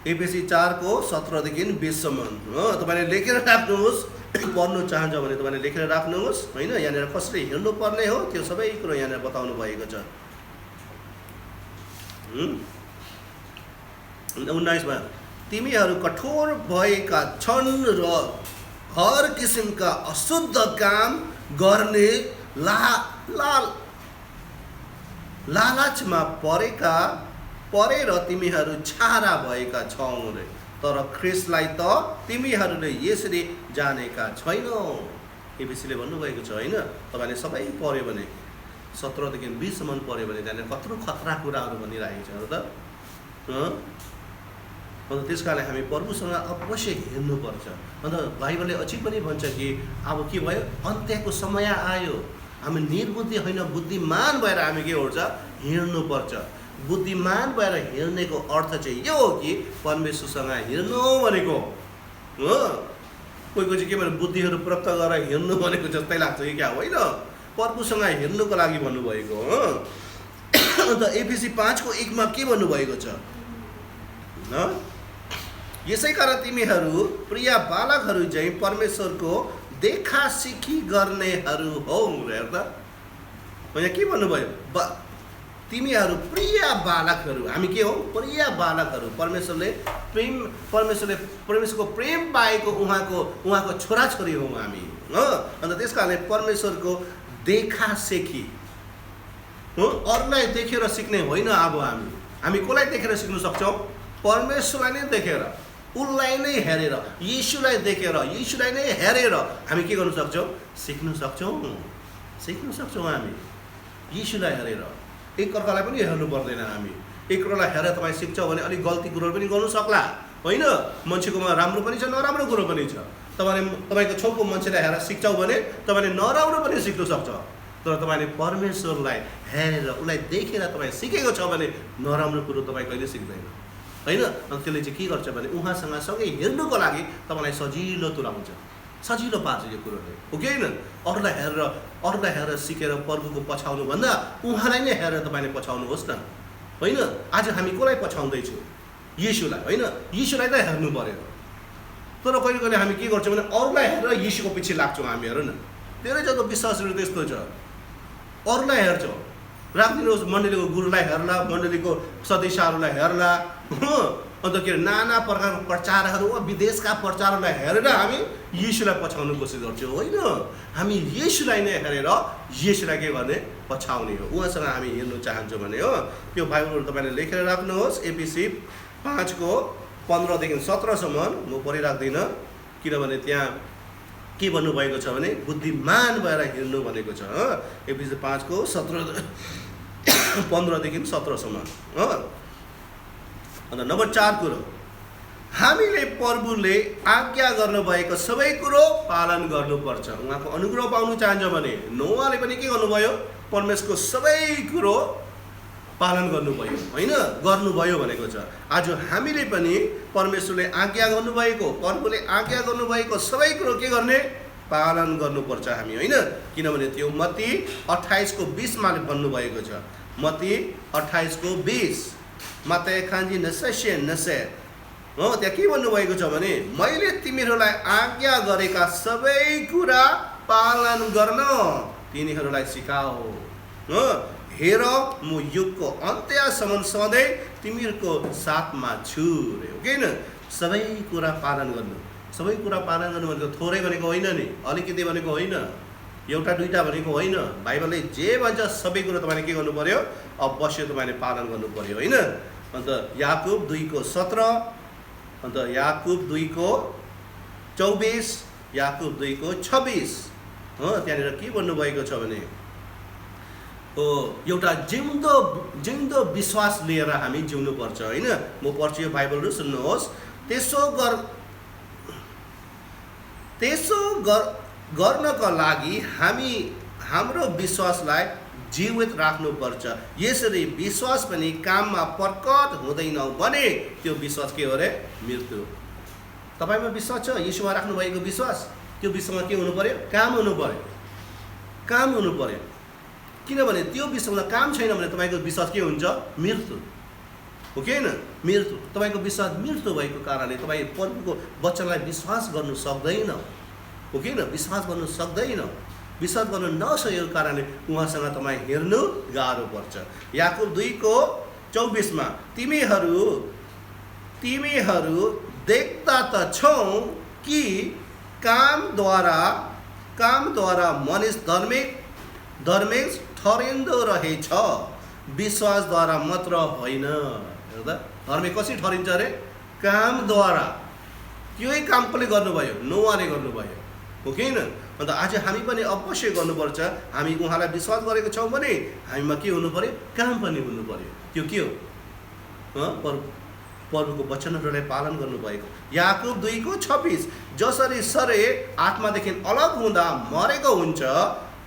एफिसी 4:17देखि 20सम्म हो। तपाईँले लेखेर राख्नुहोस्, पढ्नु चाहन्छ भने तपाईँले लेखेर राख्नुहोस् होइन। यहाँनिर कसरी हेर्नुपर्ने हो त्यो सबै कुरो यहाँनिर बताउनु भएको छ। 19मा, तिमीहरू कठोर भएका छन् र हर किसिमका अशुद्ध काम गर्ने लालचमा परेर तिमीहरू छारा भएका छौ रे। तर ख्रिस्टलाई त तिमीहरूले यसरी जानेका छैनौ। एफिसीले भन्नुभएको छ होइन। तपाईँले सबै पढ्यो भने 17देखि 20सम्म पढ्यो भने त्यहाँनिर कत्रो खतरा कुराहरू भनिरहेको छ त। अन्त त्यस कारणले हामी प्रभुसँग अवश्य हेर्नुपर्छ। अन्त बाइबलले अझै पनि भन्छ कि अब के भयो, अन्त्यको समय आयो, हामी निर्बुद्धि होइन बुद्धिमान भएर हामी के हुन्छ, हेर्नुपर्छ। बुद्धिमान भएर हेर्नेको अर्थ चाहिँ यो हो कि परमेश्वरसँग हेर्नु भनेको हो। कोही चाहिँ के भन्नु, बुद्धिहरू प्राप्त गरेर हेर्नु भनेको जस्तै लाग्छ कि क्या, होइन, प्रभुसँग हेर्नुको लागि भन्नुभएको हो। अन्त एफिसी 5:1 के भन्नुभएको छ, यसै कारण तिमीहरू प्रिय बालकहरू चाहिँ परमेश्वरको देखा सिखी गर्नेहरू हौ। हेर्दा के भन्नुभयो, तिमीहरू प्रिय बालकहरू, हामी के हौ, प्रिय बालकहरू। परमेश्वरको प्रेम पाएको उहाँको छोराछोरी हौ हामी हो। अन्त त्यस कारणले परमेश्वरको देखा सिखी हो, अरूलाई देखेर सिक्ने होइन। अब हामी कसलाई देखेर सिक्न सक्छौँ, परमेश्वरलाई नै देखेर, उसलाई नै हेरेर, यीशुलाई देखेर, यीशुलाई नै हेरेर हामी के गर्न सक्छौँ, सिक्न सक्छौँ हामी यीशुलाई हेरेर। एकअर्कालाई पनि हेर्नु पर्दैन। हामी एकअर्कालाई हेरेर तपाईँ सिक्छौ भने अलिक गल्ती कुरो पनि गर्नु सक्ला होइन। मान्छेकोमा राम्रो पनि छ, नराम्रो कुरो पनि छ। तपाईँको छेउको मान्छेलाई हेरेर सिक्छौ भने तपाईँले नराम्रो पनि सिक्न सक्छ। तर तपाईँले परमेश्वरलाई हेरेर, उसलाई देखेर तपाईँ सिकेको छ भने नराम्रो कुरो तपाईँ कहिले सिक्दैन होइन। अनि त्यसले चाहिँ के गर्छ भने उहाँसँग सँगै हेर्नुको लागि तपाईँलाई सजिलो तुल्याउँछ, सजिलो पार्छ यो कुरोले हो कि होइन। अरूलाई हेरेर सिकेर प्रभुको पछाउनुभन्दा उहाँलाई नै हेरेर तपाईँले पछाउनुहोस् न होइन। आज हामी कसलाई पछाउँदैछौँ, यीशुलाई होइन। यीशुलाई त हेर्नु पर्यो। तर कहिले कहिले हामी के गर्छौँ भने अरूलाई हेरेर यीशुको पछि लाग्छौँ हामी। हेर न, धेरै जस्तो विश्वासहरू त्यस्तो छ, अरूलाई हेर्छौँ। राखिदिनुहोस्, मण्डलीको गुरुलाई हेर्ला, मण्डलीको सदस्यहरूलाई हेर्ला हो। अन्त के अरे नाना प्रकारको प्रचारहरू, विदेशका प्रचारहरूलाई हेरेर हामी यीशुलाई पछाउनु कोसिस गर्छौँ होइन। हामी यीशुलाई नै हेरेर यीशुलाई के गर्ने, पछाउने हो। उहाँसँग हामी हेर्नु चाहन्छौँ भने हो। त्यो बाइबलहरू तपाईँले लेखेर राख्नुहोस्। एफिसी 5:15देखि 17सम्म म पढिराख्दिनँ, किनभने त्यहाँ के भन्नुभएको छ भने बुद्धिमान भएर हेर्नु भनेको छ। एफिसी 5:15देखि 17सम्म हो। अन्त नम्बर 4 कुरो, हामीले प्रभुले आज्ञा गर्नुभएको सबै कुरो पालन गर्नुपर्छ। उहाँको अनुग्रह पाउनु चाहन्छ भने नोआले पनि के गर्नुभयो, परमेश्वरको सबै कुरो पालन गर्नुभयो होइन, गर्नुभयो भनेको छ। आज हामीले पनि परमेश्वरले आज्ञा गर्नुभएको, प्रभुले आज्ञा गर्नुभएको सबै कुरो के गर्ने, पालन गर्नुपर्छ हामी होइन। किनभने त्यो मत्ती 28:20मा भन्नुभएको छ, मत्ती 28:20, मत्ती खान्जी नसे हो, त्यहाँ के भन्नुभएको छ भने मैले तिमीहरूलाई आज्ञा गरेका सबै कुरा पालन गर्न तिनीहरूलाई सिकाओ हो। हेर म युगको अन्त्यसम्म सधैँ तिमीहरूको साथमा छु रे, हो कि न। सबै कुरा पालन गर्नु, सबै कुरा पालन गर्नु भनेको थोरै भनेको होइन नि, अलिकति भनेको होइन, एउटा दुईटा भनेको होइन। बाइबलले जे भन्छ सबै कुरा तपाईँले के गर्नु पर्यो, अवश्य तपाईँले पालन गर्नु पर्यो होइन। अन्त याकुब 2:17, अन्त याकुब 2:24, याकुब 2:26 हो, त्यहाँनिर के भन्नुभएको छ भने एउटा जिउँदो विश्वास लिएर हामी जिउनुपर्छ होइन। म पढ्छु यो बाइबलहरू सुन्नुहोस्। त्यसो गर्नका लागि हामी हाम्रो विश्वासलाई जीवित राख्नुपर्छ। यसरी विश्वास पनि काममा प्रकट हुँदैन भने त्यो विश्वास के हो रे, मृत्यु। तपाईँमा विश्वास छ, यीशुमा राख्नुभएको विश्वास, त्यो विश्वासमा के हुनु पर्यो, काम हुनु पर्यो, काम हुनु पर्यो। किनभने त्यो विश्वासमा काम छैन भने तपाईँको विश्वास के हुन्छ, मृत्यु हो कि होइन, मृत्यु। तपाईँको विश्वास मृत्यु भएको कारणले तपाईँ प्रभुको वचनलाई विश्वास गर्नु सक्दैन, हो कि होइन, विश्वास गर्नु सक्दैन। विश्वास गर्नु नसकेको कारणले उहाँसँग तपाईँ हेर्नु गाह्रो पर्छ। याकुब 2:24मा तिमीहरू देख्दा त छौ कि कामद्वारा मनिस धर्मिक ठहरिँदो रहेछ, विश्वासद्वारा मात्र होइन। हेर्दा धर्मी कसरी ठहरिन्छ अरे, कामद्वारा। त्यही काम कसले गर्नुभयो, नोआले गर्नुभयो, हो कि होइन। अन्त आज हामी पनि अवश्य गर्नुपर्छ। हामी उहाँलाई विश्वास गरेको छौँ भने हामीमा के हुनु पर्यो, काम पनि हुनु पर्यो। त्यो के हो, प्रभुको वचनहरूलाई पालन गर्नुभएको। याकुब 2:26, जसरी शरीर आत्मादेखि अलग हुँदा मरेको हुन्छ,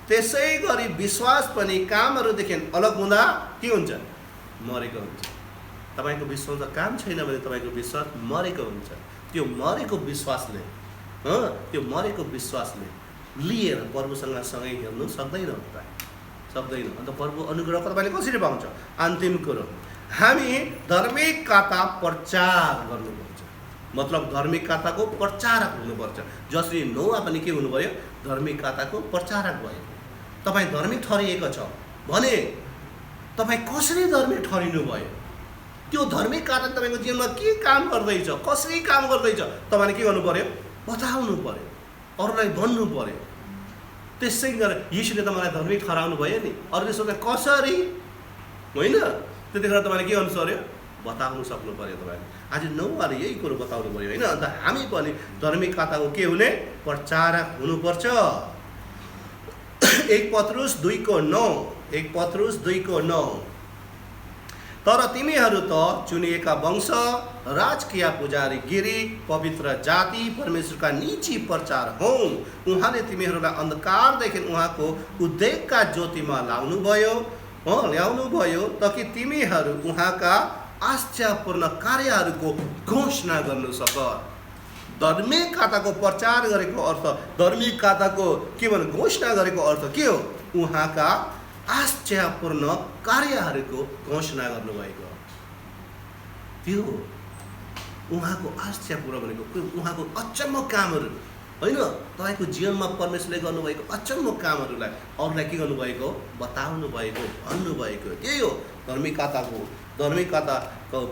त्यसै गरी विश्वास पनि कामहरूदेखि अलग हुँदा के हुन्छ, मरेको हुन्छ। तपाईँको विश्वासमा काम छैन भने तपाईँको विश्वास मरेको हुन्छ। त्यो मरेको विश्वासले लिएर प्रभुसँग सँगै हेर्नु सक्दैन, अन्त प्रभु अनुग्रह तपाईँले कसरी पाउँछ। अन्तिम कुरो, हामी धार्मिकता प्रचार गर्नुपर्छ, मतलब धार्मिकताको प्रचारक हुनुपर्छ। जसरी नोआ पनि के हुनु पर्यो, धार्मिकताको प्रचारक भयो। तपाईँ धार्मिक ठहरिएको छ भने तपाईँ कसरी धार्मिक ठहरिनु भयो, त्यो धार्मिकता तपाईँको जीवनमा के काम गर्दैछ, कसरी काम गर्दैछ, तपाईँले के गर्नु पर्यो, बताउनु पर्यो, अरूलाई भन्नु पर्यो। त्यसै गरेर यीशुले त मलाई धार्मिक ठहराउनु भयो नि, अरूले सोध्दा कसरी होइन, त्यतिखेर तपाईँले के गर्नु पर्यो, बताउनु सक्नु पर्यो तपाईँले। आज नौवाले यही कुरो बताउनु पर्यो होइन। अन्त हामी पनि धार्मिकताको के हुने, प्रचारक हुनुपर्छ। 1 पत्रुस 2:9, तर तिमीहरू त चुनिएका वंश, राजकीय पुजारी गिरी, पवित्र जाति, परमेश्वरका निजी प्रचार हौ। उहाँले तिमीहरूलाई अन्धकारदेखि उहाँको उद्योगका ज्योतिमा ल्याउनुभयो ताकि तिमीहरू उहाँका आश्चर्यपूर्ण कार्यहरूको घोषणा गर्नु सक। धार्मिकताको प्रचार गरेको अर्थ, धार्मिकताको के भन्नु, घोषणा गरेको अर्थ के हो, उहाँका आश्चर्यपूर्ण कार्यहरूको घोषणा गर्नुभएको, त्यो उहाँको आश्चर्यपूर्ण भनेको उहाँको अचम्म कामहरू होइन। तपाईँको जीवनमा परमेश्वरले गर्नुभएको अचम्म कामहरूलाई अरूलाई के गर्नुभएको, बताउनु भएको, भन्नुभएको, त्यही हो धार्मिकताको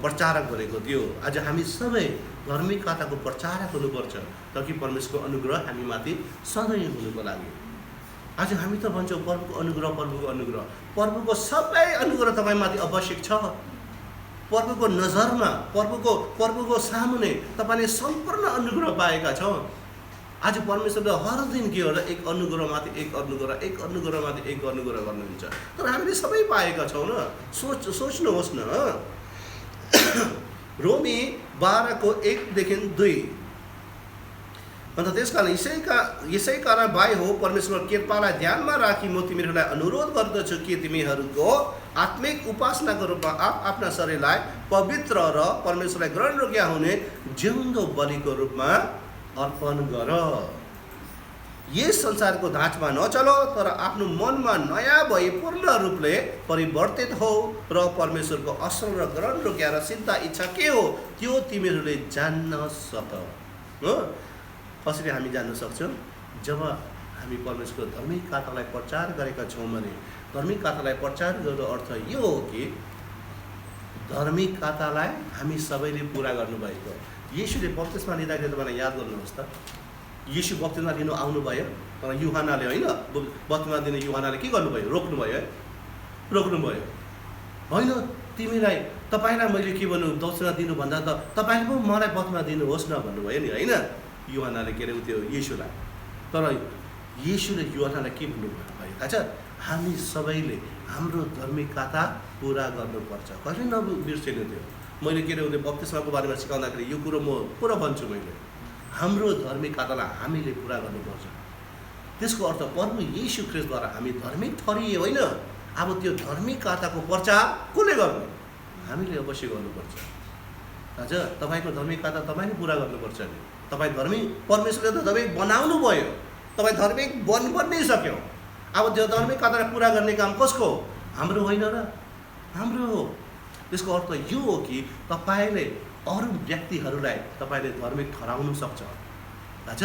प्रचारक गरेको त्यो। आज हामी सबै धार्मिकताको प्रचारक हुनुपर्छ ताकि परमेश्वरको अनुग्रह हामीमाथि सधैँ हुनुको लागि। आज हामी त भन्छौँ प्रभुको अनुग्रह, सबै अनुग्रह तपाईँमाथि आवश्यक छ। प्रभुको नजरमा, प्रभुको सामुने तपाईँले सम्पूर्ण अनुग्रह पाएका छौँ। आज परमेश्वरले हर दिन के हो र एक अनुग्रहमाथि एक अनुग्रह गर्नुहुन्छ। तर हामीले सबै पाएका छौँ न, सोच्नुहोस् न। रोमी 12:1-2, अन्त त्यसकारण यसै कारण भाइ हो परमेश्वर कृपालाई ध्यानमा राखी म तिमीहरूलाई अनुरोध गर्दछु कि तिमीहरूको आत्मिक उपासनाको रूपमा आफ्ना शरीरलाई पवित्र र परमेश्वरलाई ग्रहणयोग्य हुने जिउँदो बलिको रूपमा अर्पण गर। यस संसारको ढाँचमा नचलो, तर आफ्नो मनमा नयाँ भई पूर्ण रूपले परिवर्तित हो र परमेश्वरको असल र ग्रहणयोग्य र सिद्ध इच्छा के हो त्यो तिमीहरूले जान्न सक। हो, कसरी हामी जान्न सक्छौँ? जब हामी परमेश्वरको धार्मिक कथालाई प्रचार गरेका छौँ भने धार्मिक कथालाई प्रचार गर्नुको अर्थ यो हो कि धार्मिक कथालाई हामी सबैले पुरा गर्नुभएको। येशूले बप्तिस्मा लिँदाखेरि तपाईँलाई याद गर्नुहोस् त, येशू बप्तिस्मा लिनु आउनुभयो तर युहानाले होइन, बप्तिस्मा दिने युहानाले के गर्नुभयो? रोक्नुभयो है, रोक्नुभयो। होइन, तिमीलाई तपाईँलाई मैले के भन्नु दक्षिणा दिनुभन्दा त तपाईँले पो मलाई बप्तिस्मा दिनुहोस् न भन्नुभयो नि, होइन युहानाले, के अरे त्यो येशूलाई। तर येशूले युहानालाई के भन्नुभयो थाहा छ? हामी सबैले हाम्रो धार्मिक कथा पुरा गर्नुपर्छ। कहिले नबिर्सिनु त्यो। मैले के अरे उसले बप्तिस्माको बारेमा सिकाउँदाखेरि यो कुरो म पुरा भन्छु, मैले हाम्रो धार्मिक कथालाई हामीले पुरा गर्नुपर्छ। त्यसको अर्थ प्रभु येशू ख्रीष्टद्वारा हामी धार्मिक ठहरिए होइन। अब त्यो धार्मिक कथाको प्रचार कसले गर्ने? हामीले अवश्य गर्नुपर्छ। थाहा छ, तपाईँको धार्मिक कथा तपाईँले पुरा गर्नुपर्छ नि। तपाईँ धार्मिक, परमेश्वरले त तपाईँ बनाउनु भयो, तपाईँ धार्मिक बन्नै सक्यो। अब त्यो धार्मिक कथालाई पुरा गर्ने काम कसको? हाम्रो होइन र? हाम्रो हो। त्यसको अर्थ यो हो कि तपाईँले अरू व्यक्तिहरूलाई तपाईँले धार्मिक ठहराउनु सक्छ। थाहा छ,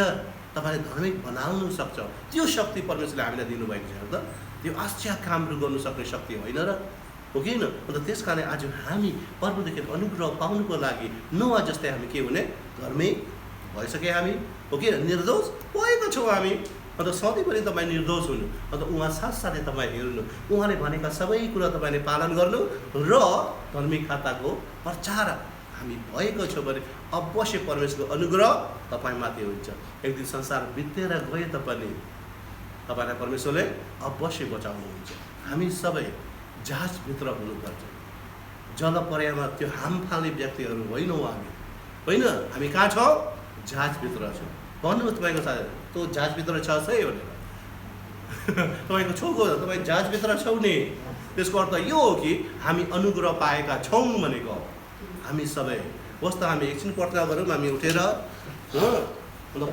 तपाईँले धार्मिक बनाउनु सक्छ। त्यो शक्ति परमेश्वरले हामीलाई दिनुभएको छ त। त्यो आश्चर्य कामहरू गर्नु सक्ने शक्ति होइन र? हो कि होइन? अन्त त्यस कारण आज हामी प्रभुदेखि अनुग्रह पाउनुको लागि नोआ जस्तै हामी के हुने? धार्मिक भइसके हामी, हो कि निर्दोष भएको छौँ हामी। अन्त सधैँभरि तपाईँ निर्दोष हुनु, अन्त उहाँ साथसाथै तपाईँ हेर्नु, उहाँले भनेका सबै कुरा तपाईँले पालन गर्नु र धार्मिक कथाको प्रचार हामी भएको छौँ भने अवश्य परमेश्वरको अनुग्रह तपाईँमाथि हुन्छ। एक दिन संसार बितेर गए तापनि तपाईँलाई परमेश्वरले अवश्य बचाउनुहुन्छ। हामी सबै जहाजभित्र हुनुपर्छ। जलपर्यायमा त्यो हाम फाल्ने व्यक्तिहरू होइनौँ हामी, होइन? हामी कहाँ छौँ? जहाजभित्र छौँ। भन्नुहोस् तपाईँको साथी, त्यो जहाजभित्र छ है भनेर। तपाईँको छेउको तपाईँ जहाजभित्र छौ नि। त्यसको अर्थ यो हो कि हामी अनुग्रह पाएका छौँ भनेको। हामी सबै होस् त हामी एकछिन प्रार्थना गरौँ। हामी उठेर हो, अन्त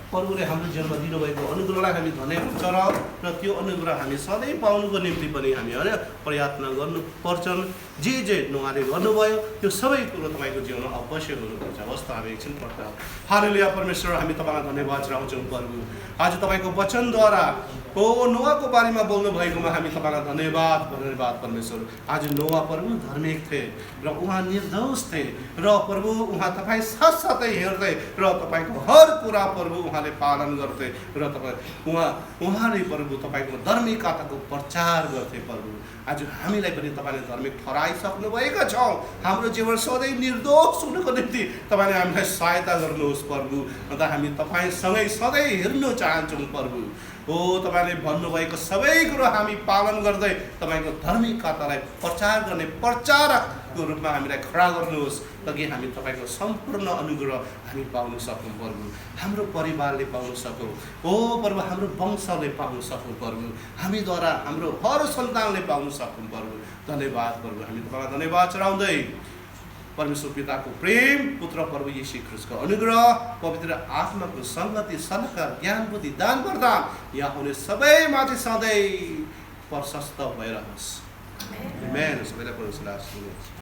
प्रभुले हाम्रो जीवनमा दिनुभएको अनुग्रहलाई हामी धन्यवाद चढाऊ र त्यो अनुग्रह हामी सधैँ पाउनुको निम्ति पनि हामी होइन प्रयत्न गर्नुपर्छन्। जे नोआले गर्नुभयो त्यो सबै कुरो तपाईँको जीवनमा अवश्य हुनुपर्छ। होस् त हामी एकछिन प्रार्थना। हालेलुया। परमेश्वर, हामी तपाईँलाई धन्यवाद चढाउँछौँ प्रभु। आज तपाईँको वचनद्वारा नोआको बारेमा बोल्नु भएकोमा हामी तपाईँलाई धन्यवाद परमेश्वर। आज नोआ प्रभु धार्मिक थिए र उहाँ निर्दोष थिए र प्रभु उहाँ तपाईँ साथसाथै हेर्दै र तपाईँको हर कुरा प्रभु उहाँले पालन गर्थे र उहाँले प्रभु तपाईँको धार्मिक कथाको प्रचार गर्थे प्रभु। आज हामीलाई पनि तपाईँले धार्मिक ठहराइसक्नु भएका छौँ। हाम्रो जीवन सधैँ निर्दोष हुनुको निम्ति तपाईँले हामीलाई सहायता गर्नुहोस् प्रभु। अन्त हामी तपाईँसँगै सधैँ हेर्नु चाहन्छौँ प्रभु। तपाईँले भन्नुभएको सबै कुरो हामी पालन गर्दै तपाईँको धार्मिक कथालाई प्रचार गर्ने प्रचारकको रूपमा हामीलाई खडा गर्नुहोस्, ताकि हामी तपाईँको सम्पूर्ण अनुग्रह हामी पाउन सकौँ प्रभु। हाम्रो परिवारले पाउन सकौँ प्रभु, हाम्रो वंशले पाउन सकौँ प्रभु, हामीद्वारा हाम्रो हर सन्तानले पाउन सकौँ प्रभु। धन्यवाद प्रभु। हामी तपाईँलाई धन्यवाद चढाउँदै परमेश्वर पिताको प्रेम, पुत्र प्रभु येशू ख्रीष्टको अनुग्रह, पवित्र आत्माको सङ्गति, सल्लाह, ज्ञान, बुद्धि, दान वरदान यहाँ हुने सबैमाथि सधैँ प्रशस्त भइरहोस्। आमेन। सबैलाई परमेश्वरले आशीष दिनुहोस्।